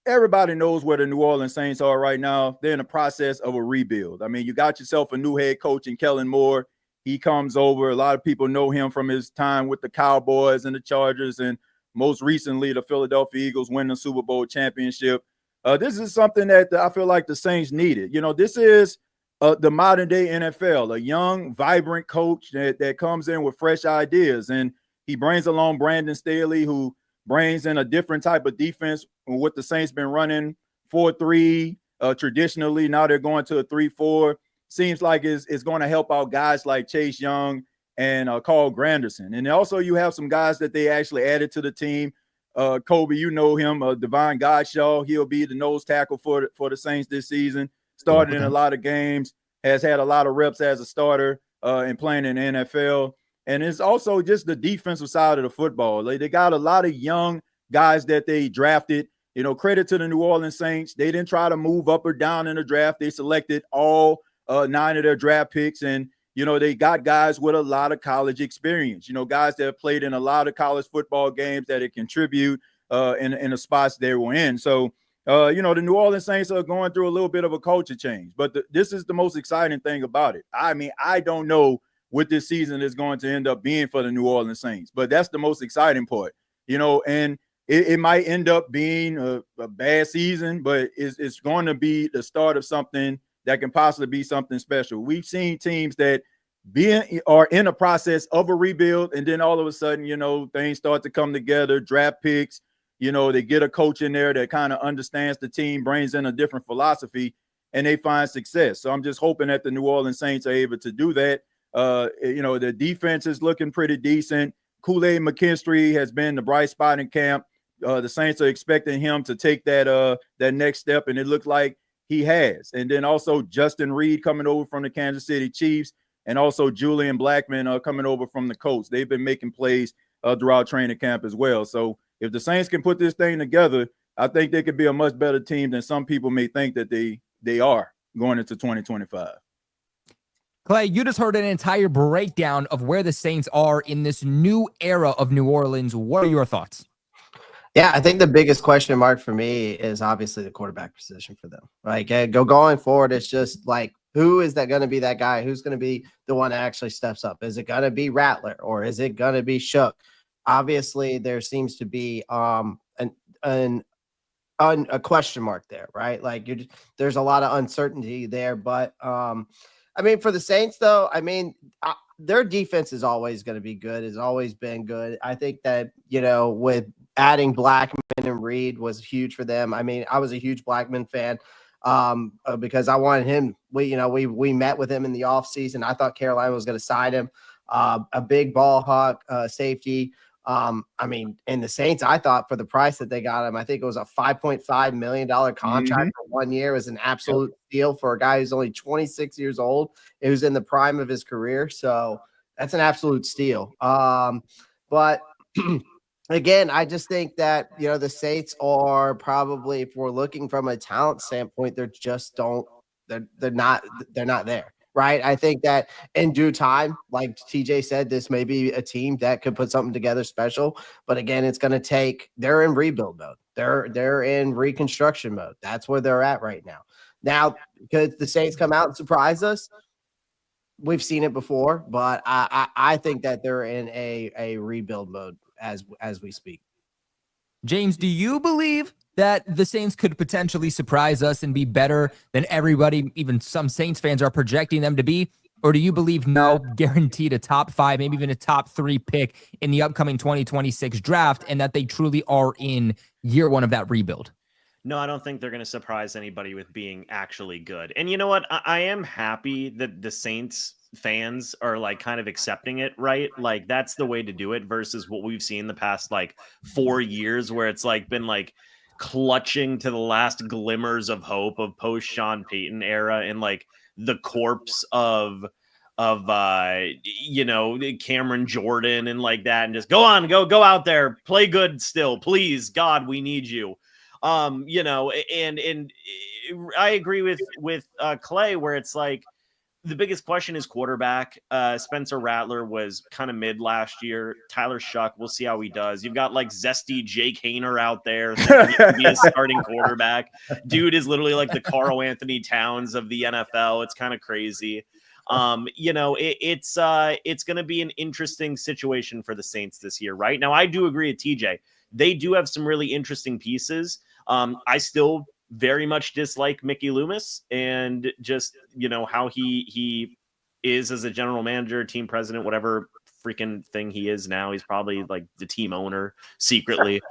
everybody knows where the New Orleans Saints are right now. They're in the process of a rebuild. I mean, you got yourself a new head coach in Kellen Moore. He comes over. A lot of people know him from his time with the Cowboys and the Chargers, and most recently the Philadelphia Eagles winning the Super Bowl championship. This is something that I feel like the Saints needed. This is the modern day NFL, a young, vibrant coach that comes in with fresh ideas. And he brings along Brandon Staley, who brings in a different type of defense from what the Saints been running 4-3 traditionally. Now they're going to a 3-4. Seems like it's going to help out guys like Chase Young and Carl Granderson. And also you have some guys that they actually added to the team. Kobe, you know him, Devon Godshaw. He'll be the nose tackle for the Saints this season. Started in a lot of games, has had a lot of reps as a starter and playing in the NFL. And it's also just the defensive side of the football. They got a lot of young guys that they drafted. You know, credit to the New Orleans Saints. They didn't try to move up or down in the draft. They selected all 9 of their draft picks. And, you know, they got guys with a lot of college experience, you know, guys that have played in a lot of college football games that it contribute in the spots they were in. So, you know, the New Orleans Saints are going through a little bit of a culture change. But this is the most exciting thing about it. I mean, I don't know what this season is going to end up being for the New Orleans Saints, but that's the most exciting part, you know, and it might end up being a bad season, but it's going to be the start of something that can possibly be something special. We've seen teams that are in a process of a rebuild, and then all of a sudden, you know, things start to come together, draft picks, you know, they get a coach in there that kind of understands the team, brings in a different philosophy, and they find success. So I'm just hoping that the New Orleans Saints are able to do that. You know, the defense is looking pretty decent. Kool-Aid McKinstry has been the bright spot in camp. The Saints are expecting him to take that next step, and it looks like he has. And then also Justin Reed coming over from the Kansas City Chiefs, and also Julian Blackmon coming over from the Colts. They've been making plays throughout training camp as well. So if the Saints can put this thing together, I think they could be a much better team than some people may think that they are going into 2025. Clay, you just heard an entire breakdown of where the Saints are in this new era of New Orleans. What are your thoughts? Yeah, I think the biggest question mark for me is obviously the quarterback position for them. Like, going forward, it's just like, who is that going to be that guy? Who's going to be the one that actually steps up? Is it going to be Rattler or is it going to be Shook? Obviously, there seems to be a question mark there, right? Like, there's a lot of uncertainty there. But I mean, for the Saints, though, I mean, their defense is always going to be good. It's always been good. I think that, you know, with adding Blackmon and Reed was huge for them. I mean, I was a huge Blackmon fan because I wanted him. We met with him in the offseason. I thought Carolina was going to sign him. A big ball hawk safety. I mean, and the Saints, I thought for the price that they got him, I think it was a $5.5 million contract for 1 year. It was an absolute deal for a guy who's only 26 years old, who's in the prime of his career. So that's an absolute steal. But again, I just think that, you know, the Saints are probably, if we're looking from a talent standpoint, they're not there. Right. I think that in due time, like TJ said, this may be a team that could put something together special. But again, it's going to take, they're in rebuild mode. They're in reconstruction mode. That's where they're at right now. Now, could the Saints come out and surprise us? We've seen it before, but I think that they're in a rebuild mode as we speak. James, do you believe that the Saints could potentially surprise us and be better than everybody, even some Saints fans, are projecting them to be? Or do you believe no, guaranteed a top 5, maybe even a top 3 pick in the upcoming 2026 draft, and that they truly are in year 1 of that rebuild? No, I don't think they're going to surprise anybody with being actually good. And you know what? I am happy that the Saints fans are like kind of accepting it, right? Like that's the way to do it versus what we've seen the past like 4 years where it's like been like clutching to the last glimmers of hope of post Sean Payton era and like the corpse of you know, Cameron Jordan and like that, and just go out there, play good still, please, God, we need you. You know, and I agree with Clay where it's like the biggest question is quarterback. Spencer Rattler was kind of mid last year. Tyler Shuck, we'll see how he does. You've got like zesty Jake Hayner out there thinking he could be a starting quarterback. Dude is literally like the Carl Anthony Towns of the NFL. It's kind of crazy. You know, it's going to be an interesting situation for the Saints this year, right? Now, I do agree with TJ. They do have some really interesting pieces. I still very much dislike Mickey Loomis and just, you know, how he is as a general manager, team president, whatever freaking thing he is now. He's probably like the team owner secretly.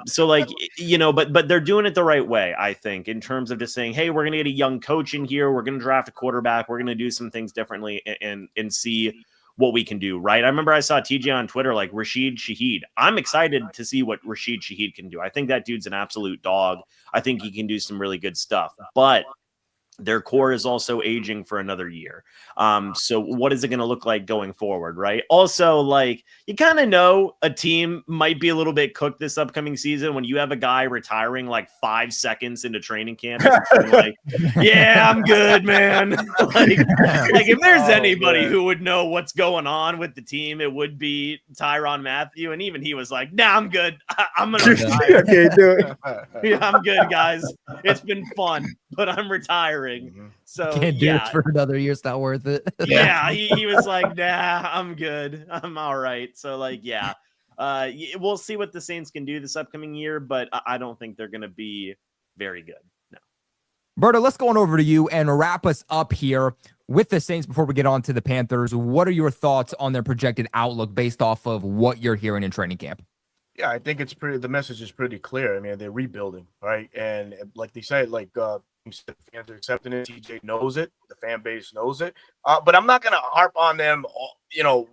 So like, you know, but they're doing it the right way, I think, in terms of just saying, hey, we're going to get a young coach in here. We're going to draft a quarterback. We're going to do some things differently and see what we can do, right? I remember I saw TJ on Twitter, like Rashid Shaheed. I'm excited to see what Rashid Shaheed can do. I think that dude's an absolute dog. I think he can do some really good stuff, but their core is also aging for another year. So what is it going to look like going forward, right? Also, like, you kind of know a team might be a little bit cooked this upcoming season when you have a guy retiring like 5 seconds into training camp. Like, yeah, I'm good, man. like if there's anybody who would know what's going on with the team, it would be Tyrann Mathieu. And even he was like, nah, I'm good. I'm going to retire. Okay, do it. Yeah, I'm good, guys. It's been fun, but I'm retiring. So Can't do it for another year. It's not worth it. Yeah, he was like, nah, I'm good. I'm all right. So like, yeah, we'll see what the Saints can do this upcoming year, but I don't think they're going to be very good. No. Berto, let's go on over to you and wrap us up here with the Saints before we get on to the Panthers. What are your thoughts on their projected outlook based off of what you're hearing in training camp? Yeah, I think the message is pretty clear. I mean, they're rebuilding, right? And like they said, fans are accepting it. TJ knows it. The fan base knows it. But I'm not gonna harp on them,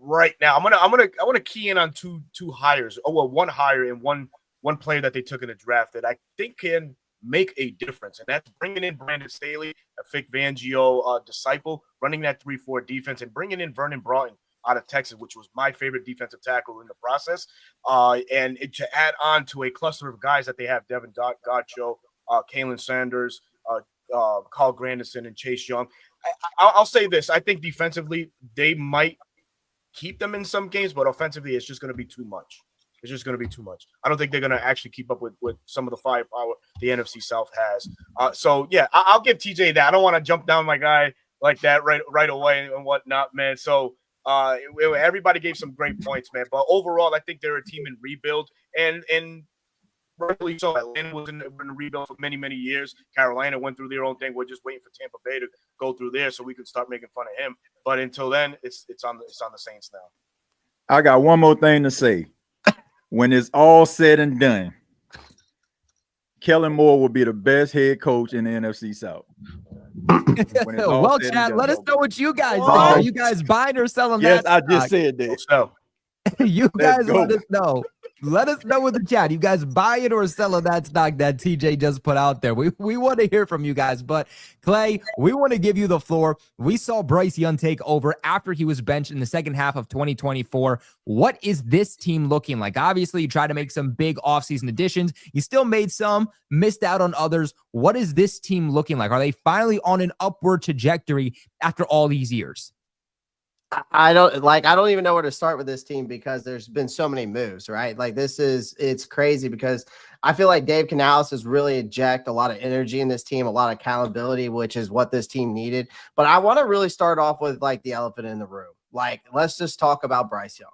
right now. I want to key in on two hires. One hire and one player that they took in the draft that I think can make a difference, and that's bringing in Brandon Staley, a Vic Fangio disciple, running that 3-4 defense, and bringing in Vernon Broughton out of Texas, which was my favorite defensive tackle in the process. And to add on to a cluster of guys that they have, Devin Godcho, Kalen Sanders, Carl Grandison, and Chase Young. I'll say this. I think defensively, they might keep them in some games, but offensively, it's just going to be too much. It's just going to be too much. I don't think they're going to actually keep up with some of the firepower the NFC South has. So, yeah, I'll give TJ that. I don't want to jump down my guy like that right away and whatnot, man. So, everybody gave some great points, man. But overall, I think they're a team in rebuild, and rightfully so. Atlanta was in rebuild for many, many years. Carolina went through their own thing. We're just waiting for Tampa Bay to go through there so we can start making fun of him. But until then, it's on the Saints now. I got one more thing to say. When it's all said and done, Kellen Moore will be the best head coach in the NFC South. Well, Chad, let us know what you guys think. Are you guys buying or selling that? Yes, I just said that. So, you guys let us know. Let us know in the chat. You guys buy it or selling that stock that TJ just put out there. We want to hear from you guys. But Clay, we want to give you the floor. We saw Bryce Young take over after he was benched in the second half of 2024. What is this team looking like? Obviously, you tried to make some big offseason additions. You still made some, missed out on others. What is this team looking like? Are they finally on an upward trajectory after all these years? I don't even know where to start with this team because there's been so many moves, right? Like it's crazy because I feel like Dave Canales has really injected a lot of energy in this team, a lot of accountability, which is what this team needed. But I want to really start off with like the elephant in the room. Like, let's just talk about Bryce Young.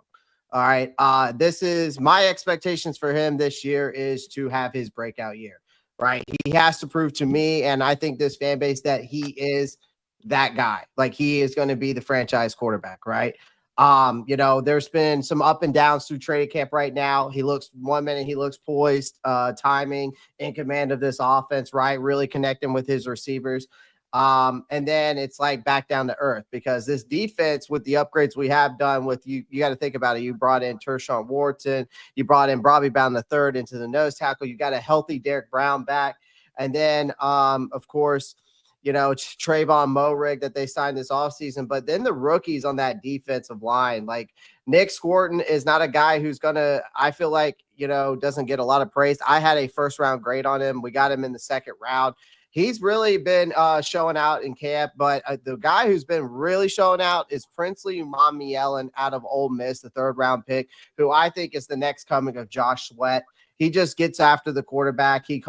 All right. This is my expectations for him this year is to have his breakout year, right? He has to prove to me, and I think this fan base, that he is that guy. Like, he is going to be the franchise quarterback, right? There's been some up and downs through training camp right now. He looks 1 minute, he looks poised, timing, in command of this offense, right? Really connecting with his receivers. And then it's like back down to earth because this defense with the upgrades we have done with you got to think about it. You brought in Tershawn Wharton, you brought in Bobby Brown III into the nose tackle. You got a healthy Derek Brown back. And then, of course, Trayvon Moehrig that they signed this offseason. But then the rookies on that defensive line, like Nick Scorton is not a guy who's going to, I feel like, doesn't get a lot of praise. I had a first round grade on him. We got him in the second round. He's really been showing out in camp, but the guy who's been really showing out is Princely Umamielen out of Ole Miss, the third round pick, who I think is the next coming of Josh Sweat. He just gets after the quarterback. He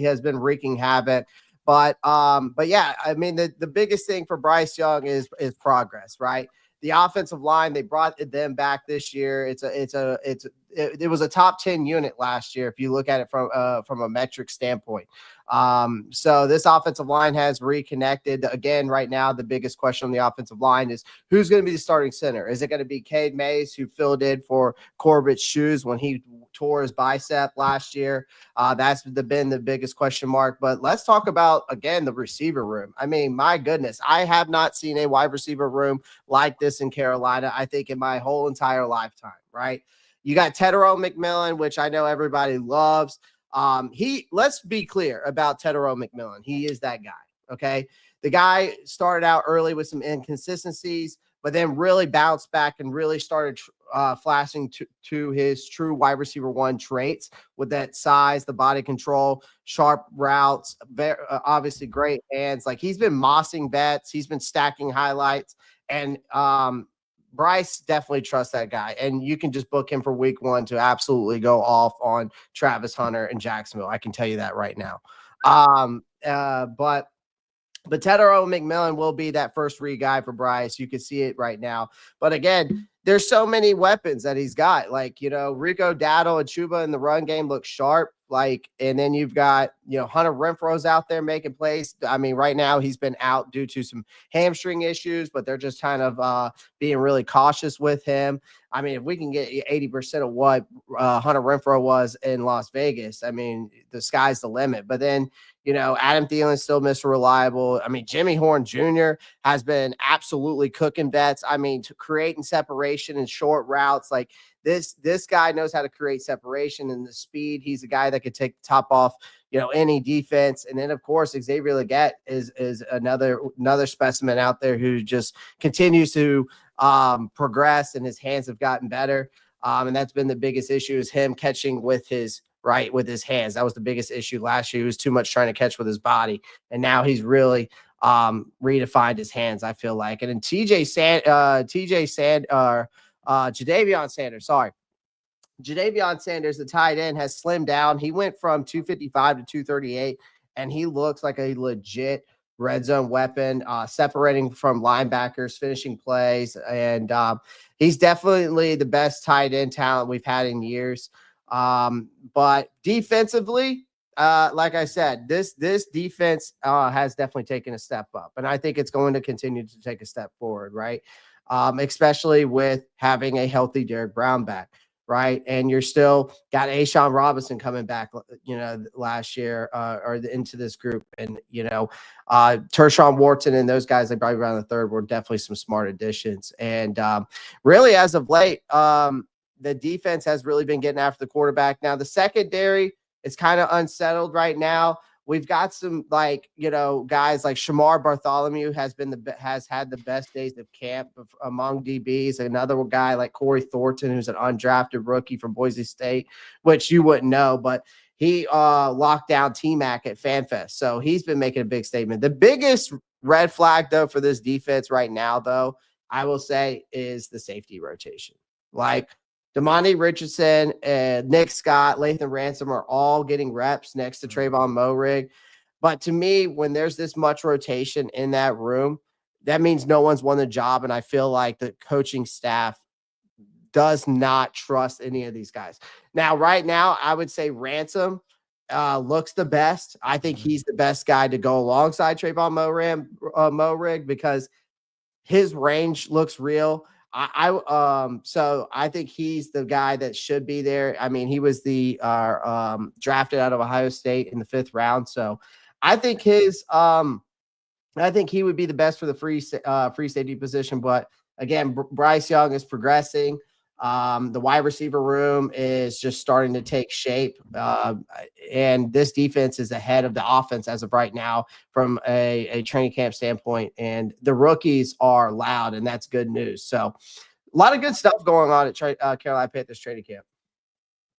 has been wreaking havoc. But yeah, I mean, the biggest thing for Bryce Young is progress, right? The offensive line, they brought them back this year. It was a top 10 unit last year if you look at it from a metric standpoint. So this offensive line has reconnected. Again, right now, the biggest question on the offensive line is who's going to be the starting center? Is it going to be Cade Mays, who filled in for Corbett's shoes when he tore his bicep last year? That's been the biggest question mark. But let's talk about, again, the receiver room. I mean, my goodness, I have not seen a wide receiver room like this in Carolina, I think, in my whole entire lifetime, right? You got Tedero McMillan, which I know everybody loves. Let's be clear about Tedero McMillan. He is that guy. Okay. The guy started out early with some inconsistencies, but then really bounced back and really started flashing to his true wide receiver one traits with that size, the body control, sharp routes, obviously great hands. Like, he's been mossing bets. He's been stacking highlights, and Bryce definitely trusts that guy, and you can just book him for week 1 to absolutely go off on Travis Hunter and Jacksonville. I can tell you that right now. But Tedero McMillan will be that first read guy for Bryce. You can see it right now. But again, there's so many weapons that he's got. Like, Rico Dowdle and Chuba in the run game look sharp. Like, and then you've got, Hunter Renfro's out there making plays. I mean, right now he's been out due to some hamstring issues, but they're just kind of being really cautious with him. I mean, if we can get 80% of what Hunter Renfro was in Las Vegas, I mean, the sky's the limit. But then, Adam Thielen's still Mr. Reliable. I mean, Jimmy Horn Jr. has been absolutely cooking bets. I mean, to creating separation and short routes, like this guy knows how to create separation and the speed. He's a guy that could take the top off, any defense. And then, of course, Xavier Legette is another specimen out there who just continues to progress, and his hands have gotten better. And that's been the biggest issue, is him catching with his hands. That was the biggest issue last year. He was too much trying to catch with his body. And now he's really redefined his hands, I feel like. And then Jadeveon Sanders, the tight end, has slimmed down. He went from 255 to 238, and he looks like a legit red zone weapon, separating from linebackers, finishing plays. And he's definitely the best tight end talent we've had in years. But defensively, like I said, this defense has definitely taken a step up, and I think it's going to continue to take a step forward, right? Especially with having a healthy Derek Brown back, right? And you're still got Ashawn Robinson coming back, last year or into this group, and Tershawn Wharton and those guys, they probably around the third, were definitely some smart additions. And really, as of late, the defense has really been getting after the quarterback. Now, the secondary is kind of unsettled right now. We've got some guys like Shamar Bartholomew has had the best days of camp among DBs. Another guy like Corey Thornton, who's an undrafted rookie from Boise State, which you wouldn't know, but he locked down T-Mac at FanFest. So he's been making a big statement. The biggest red flag, though, for this defense right now, though, I will say, is the safety rotation. Like, Damani Richardson and Nick Scott, Lathan Ransom are all getting reps next to Trayvon Moehrig. But to me, when there's this much rotation in that room, that means no one's won the job. And I feel like the coaching staff does not trust any of these guys. Now, right now, I would say Ransom looks the best. I think he's the best guy to go alongside Trayvon Moehrig because his range looks real. So I think he's the guy that should be there. I mean, he was the drafted out of Ohio State in the 5th round. So I think he would be the best for the free safety position. But again, Bryce Young is progressing. The wide receiver room is just starting to take shape. And this defense is ahead of the offense as of right now from a training camp standpoint. And the rookies are loud, and that's good news. So a lot of good stuff going on at Carolina Panthers training camp.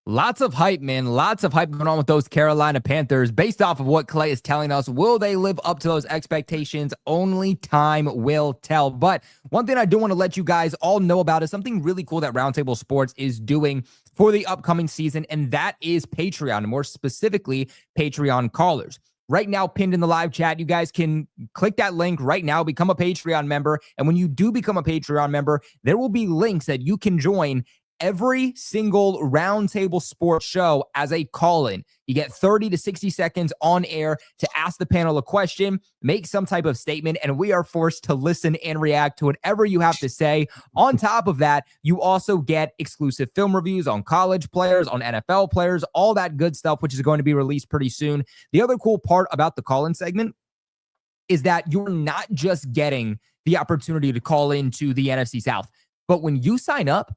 Lots of hype, man. Lots of hype going on with those Carolina Panthers. Based off of what Clay is telling us, will they live up to those expectations? Only time will tell. But one thing I do want to let you guys all know about is something really cool that Roundtable Sports is doing for the upcoming season, and that is Patreon, and more specifically, Patreon callers. Right now, pinned in the live chat, you guys can click that link right now, become a Patreon member. And when you do become a Patreon member, there will be links that you can join every single Roundtable Sports show as a call-in. You get 30 to 60 seconds on air to ask the panel a question, make some type of statement, and we are forced to listen and react to whatever you have to say. On top of that, you also get exclusive film reviews on college players, on NFL players, all that good stuff, which is going to be released pretty soon. The other cool part about the call-in segment is that you're not just getting the opportunity to call into the NFC South, but when you sign up,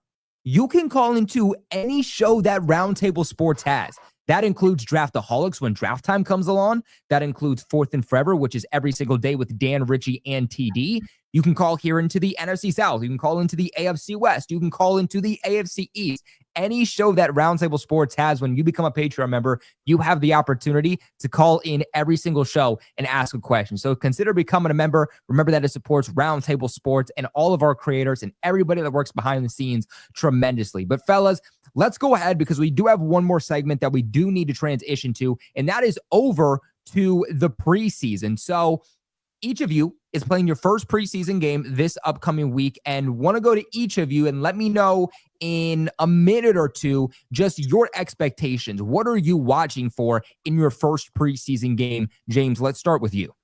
you can call into any show that Roundtable Sports has. That includes Draftaholics when draft time comes along. That includes Fourth and Forever, which is every single day with Dan, Richie, and TD. You can call here into the NFC South. You can call into the AFC West. You can call into the AFC East. Any show that Roundtable Sports has, when you become a Patreon member, you have the opportunity to call in every single show and ask a question. So consider becoming a member. Remember that it supports Roundtable Sports and all of our creators and everybody that works behind the scenes tremendously. But fellas, let's go ahead because we do have one more segment that we do need to transition to, and that is over to the preseason. So each of you is playing your first preseason game this upcoming week, and want to go to each of you and let me know in a minute or two just your expectations. What are you watching for in your first preseason game? James, let's start with you.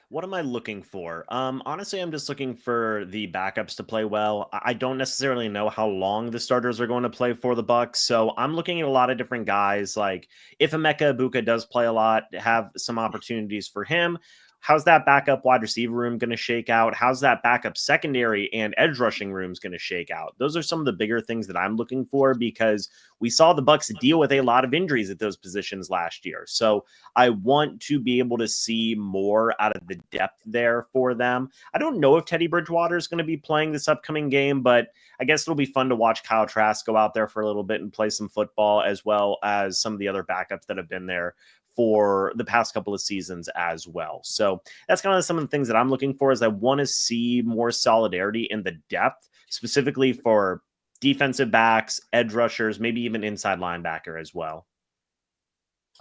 What am I looking for? Honestly, I'm just looking for the backups to play well. I don't necessarily know how long the starters are going to play for the Bucs, so I'm looking at a lot of different guys. Like if Emeka Egbuka does play a lot, have some opportunities for him. How's that backup wide receiver room going to shake out? How's that backup secondary and edge rushing rooms going to shake out? Those are some of the bigger things that I'm looking for because we saw the Bucs deal with a lot of injuries at those positions last year. So I want to be able to see more out of the depth there for them. I don't know if Teddy Bridgewater is going to be playing this upcoming game, but I guess it'll be fun to watch Kyle Trask go out there for a little bit and play some football, as well as some of the other backups that have been there for the past couple of seasons as well. So that's kind of some of the things that I'm looking for, is I want to see more solidarity in the depth, specifically for defensive backs, edge rushers, maybe even inside linebacker as well.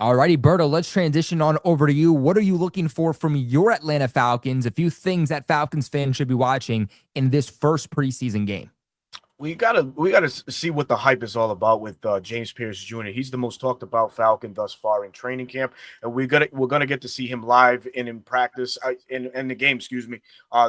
All righty, Berto, let's transition on over to you. What are you looking for from your Atlanta Falcons? A few things that Falcons fans should be watching in this first preseason game. We gotta see what the hype is all about with James Pierce Jr. He's the most talked about Falcon thus far in training camp, and we're gonna get to see him live and in practice in the game.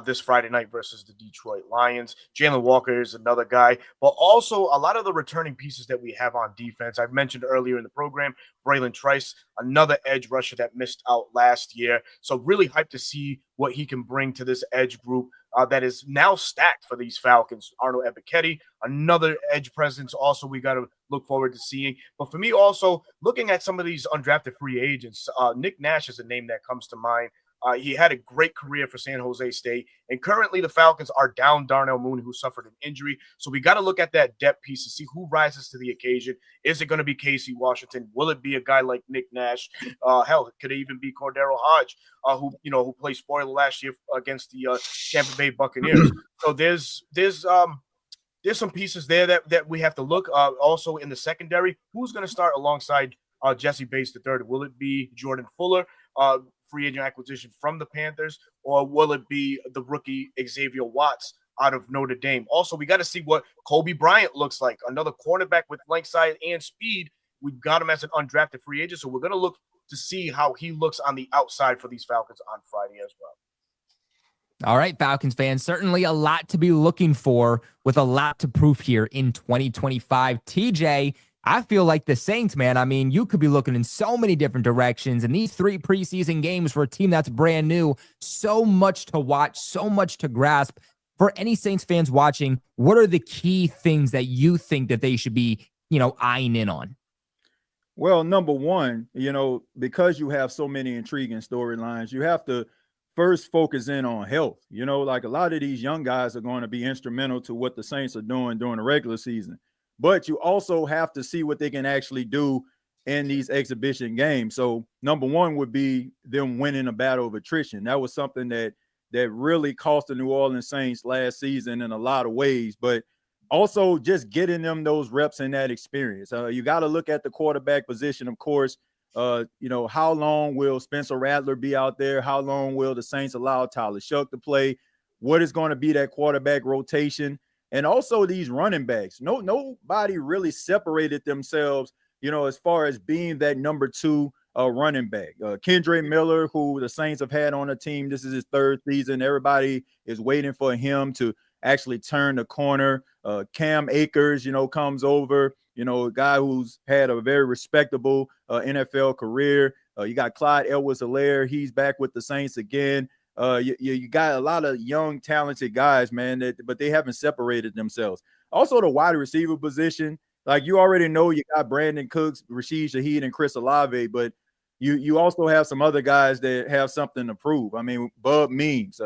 This Friday night versus the Detroit Lions. Jalen Walker is another guy, but also a lot of the returning pieces that we have on defense. I've mentioned earlier in the program, Braylon Trice, another edge rusher that missed out last year. So really hyped to see what he can bring to this edge group that is now stacked for these Falcons. Arnold Ebiketie, another edge presence also we got to look forward to seeing. But for me also, looking at some of these undrafted free agents, Nick Nash is a name that comes to mind. He had a great career for San Jose State, and currently the Falcons are down Darnell Mooney, who suffered an injury. So we got to look at that depth piece to see who rises to the occasion. Is it going to be Casey Washington? Will it be a guy like Nick Nash? Hell, could it even be Cordero Hodge, who played spoiler last year against the Tampa Bay Buccaneers? So there's some pieces there that we have to look. Also in the secondary, who's going to start alongside Jesse Bates III? Will it be Jordan Fuller? Free agent acquisition from the Panthers, or will it be the rookie Xavier Watts out of Notre Dame? Also, we got to see what Kobe Bryant looks like, another cornerback with length, size, and speed. We've got him as an undrafted free agent, so we're going to look to see how he looks on the outside for these Falcons on Friday as well. All right, Falcons fans, certainly a lot to be looking for with a lot to prove here in 2025. TJ, I feel like the Saints, man, I mean, you could be looking in so many different directions. And these 3 preseason games for a team that's brand new, so much to watch, so much to grasp. For any Saints fans watching, what are the key things that you think that they should be, eyeing in on? Well, number one, because you have so many intriguing storylines, you have to first focus in on health. Like a lot of these young guys are going to be instrumental to what the Saints are doing during the regular season. But you also have to see what they can actually do in these exhibition games. So number one would be them winning a battle of attrition. That was something that really cost the New Orleans Saints last season in a lot of ways, but also just getting them those reps and that experience. You got to look at the quarterback position, of course. How long will Spencer Rattler be out there? How long will the Saints allow Tyler Shuck to play? What is going to be that quarterback rotation? And also these running backs. Nobody really separated themselves, as far as being that number 2 running back. Kendre Miller, who the Saints have had on the team, this is his 3rd season. Everybody is waiting for him to actually turn the corner. Cam Akers, comes over, a guy who's had a very respectable NFL career. You got Clyde Edwards-Helaire. He's back with the Saints again. You got a lot of young, talented guys, man, but they haven't separated themselves. Also, the wide receiver position, like you already know, you got Brandon Cooks, Rashid Shaheed, and Chris Olave, but you also have some other guys that have something to prove. I mean, Bub Means,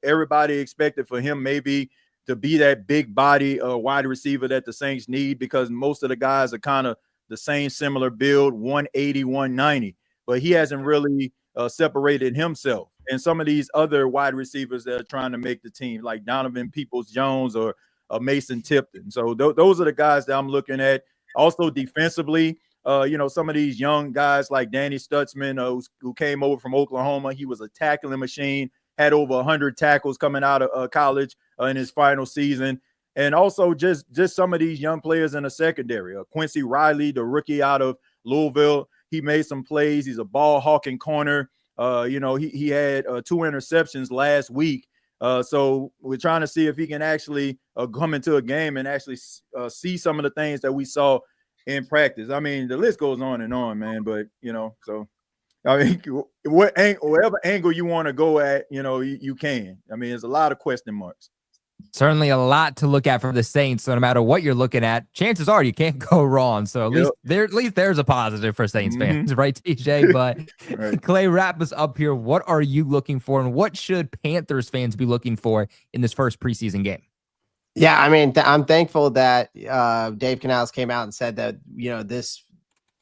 everybody expected for him maybe to be that big body wide receiver that the Saints need, because most of the guys are kind of the same similar build, 180, 190, but he hasn't really separated himself. And some of these other wide receivers that are trying to make the team, like Donovan Peoples-Jones or Mason Tipton. So those are the guys that I'm looking at. Also defensively, some of these young guys like Danny Stutzman, who came over from Oklahoma. He was a tackling machine, had over 100 tackles coming out of college in his final season. And also just some of these young players in the secondary. Quincy Riley, the rookie out of Louisville, he made some plays. He's a ball hawking corner. He had 2 interceptions last week. So we're trying to see if he can actually come into a game and actually see some of the things that we saw in practice. I mean, the list goes on and on, man. But, so I mean, whatever angle you want to go at, you can. I mean, there's a lot of question marks. Certainly a lot to look at for the Saints. So no matter what you're looking at, chances are you can't go wrong. So at least there's a positive for Saints fans, right, TJ? But right. Clay, wrap us up here. What are you looking for, and what should Panthers fans be looking for in this first preseason game? Yeah, I mean, I'm thankful that Dave Canales came out and said that,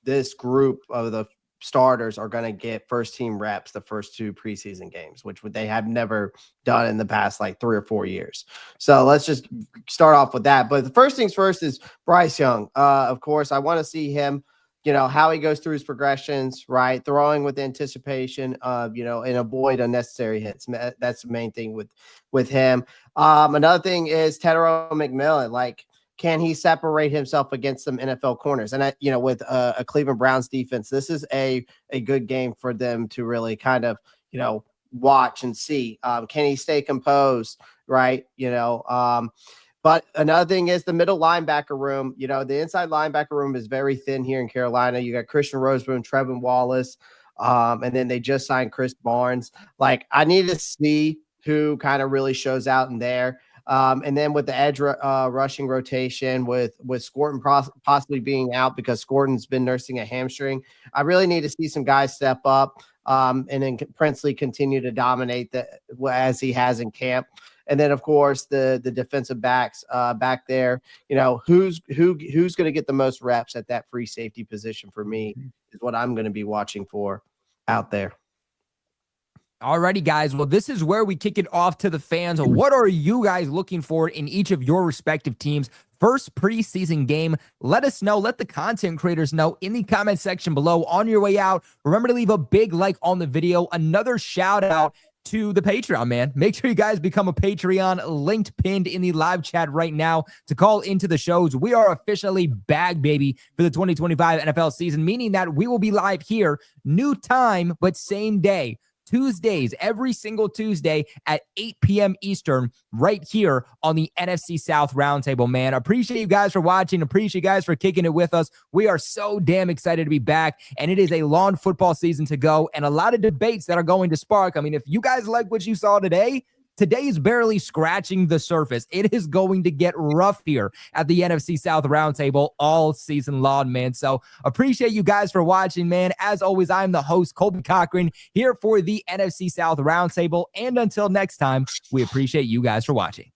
this group of the starters are going to get first team reps the first 2 preseason games, which they have never done in the past like 3 or 4 years. So let's just start off with that. But the first things first is Bryce Young. Of course, I want to see him, how he goes through his progressions, right? Throwing with anticipation, and avoid unnecessary hits. That's the main thing with him. Another thing is Tedero McMillan. Like, can he separate himself against some NFL corners? And with a Cleveland Browns defense, this is a good game for them to really kind of, watch and see. Can he stay composed? Right. But another thing is the middle linebacker room. The inside linebacker room is very thin here in Carolina. You got Christian Roseboom, Trevin Wallace, and then they just signed Chris Barnes. Like, I need to see who kind of really shows out in there. And then with the edge rushing rotation, with Scorton possibly being out because Scorton's been nursing a hamstring, I really need to see some guys step up, and then Princely continue to dominate as he has in camp. And then, of course, the defensive backs back there, who's going to get the most reps at that free safety position for me is what I'm going to be watching for out there. Alrighty, guys. Well, this is where we kick it off to the fans. What are you guys looking for in each of your respective teams' first preseason game? Let us know. Let the content creators know in the comment section below. On your way out, remember to leave a big like on the video. Another shout out to the Patreon, man. Make sure you guys become a Patreon, linked pinned in the live chat right now to call into the shows. We are officially back, baby, for the 2025 NFL season, meaning that we will be live here, new time, but same day. Tuesdays, every single Tuesday at 8 p.m. Eastern, right here on the NFC South Roundtable, man. Appreciate you guys for watching. Appreciate you guys for kicking it with us. We are so damn excited to be back, and it is a long football season to go and a lot of debates that are going to spark. I mean, if you guys like what you saw today is barely scratching the surface. It is going to get rough here at the NFC South Roundtable all season long, man. So appreciate you guys for watching, man. As always, I'm the host, Colby Cochran, here for the NFC South Roundtable. And until next time, we appreciate you guys for watching.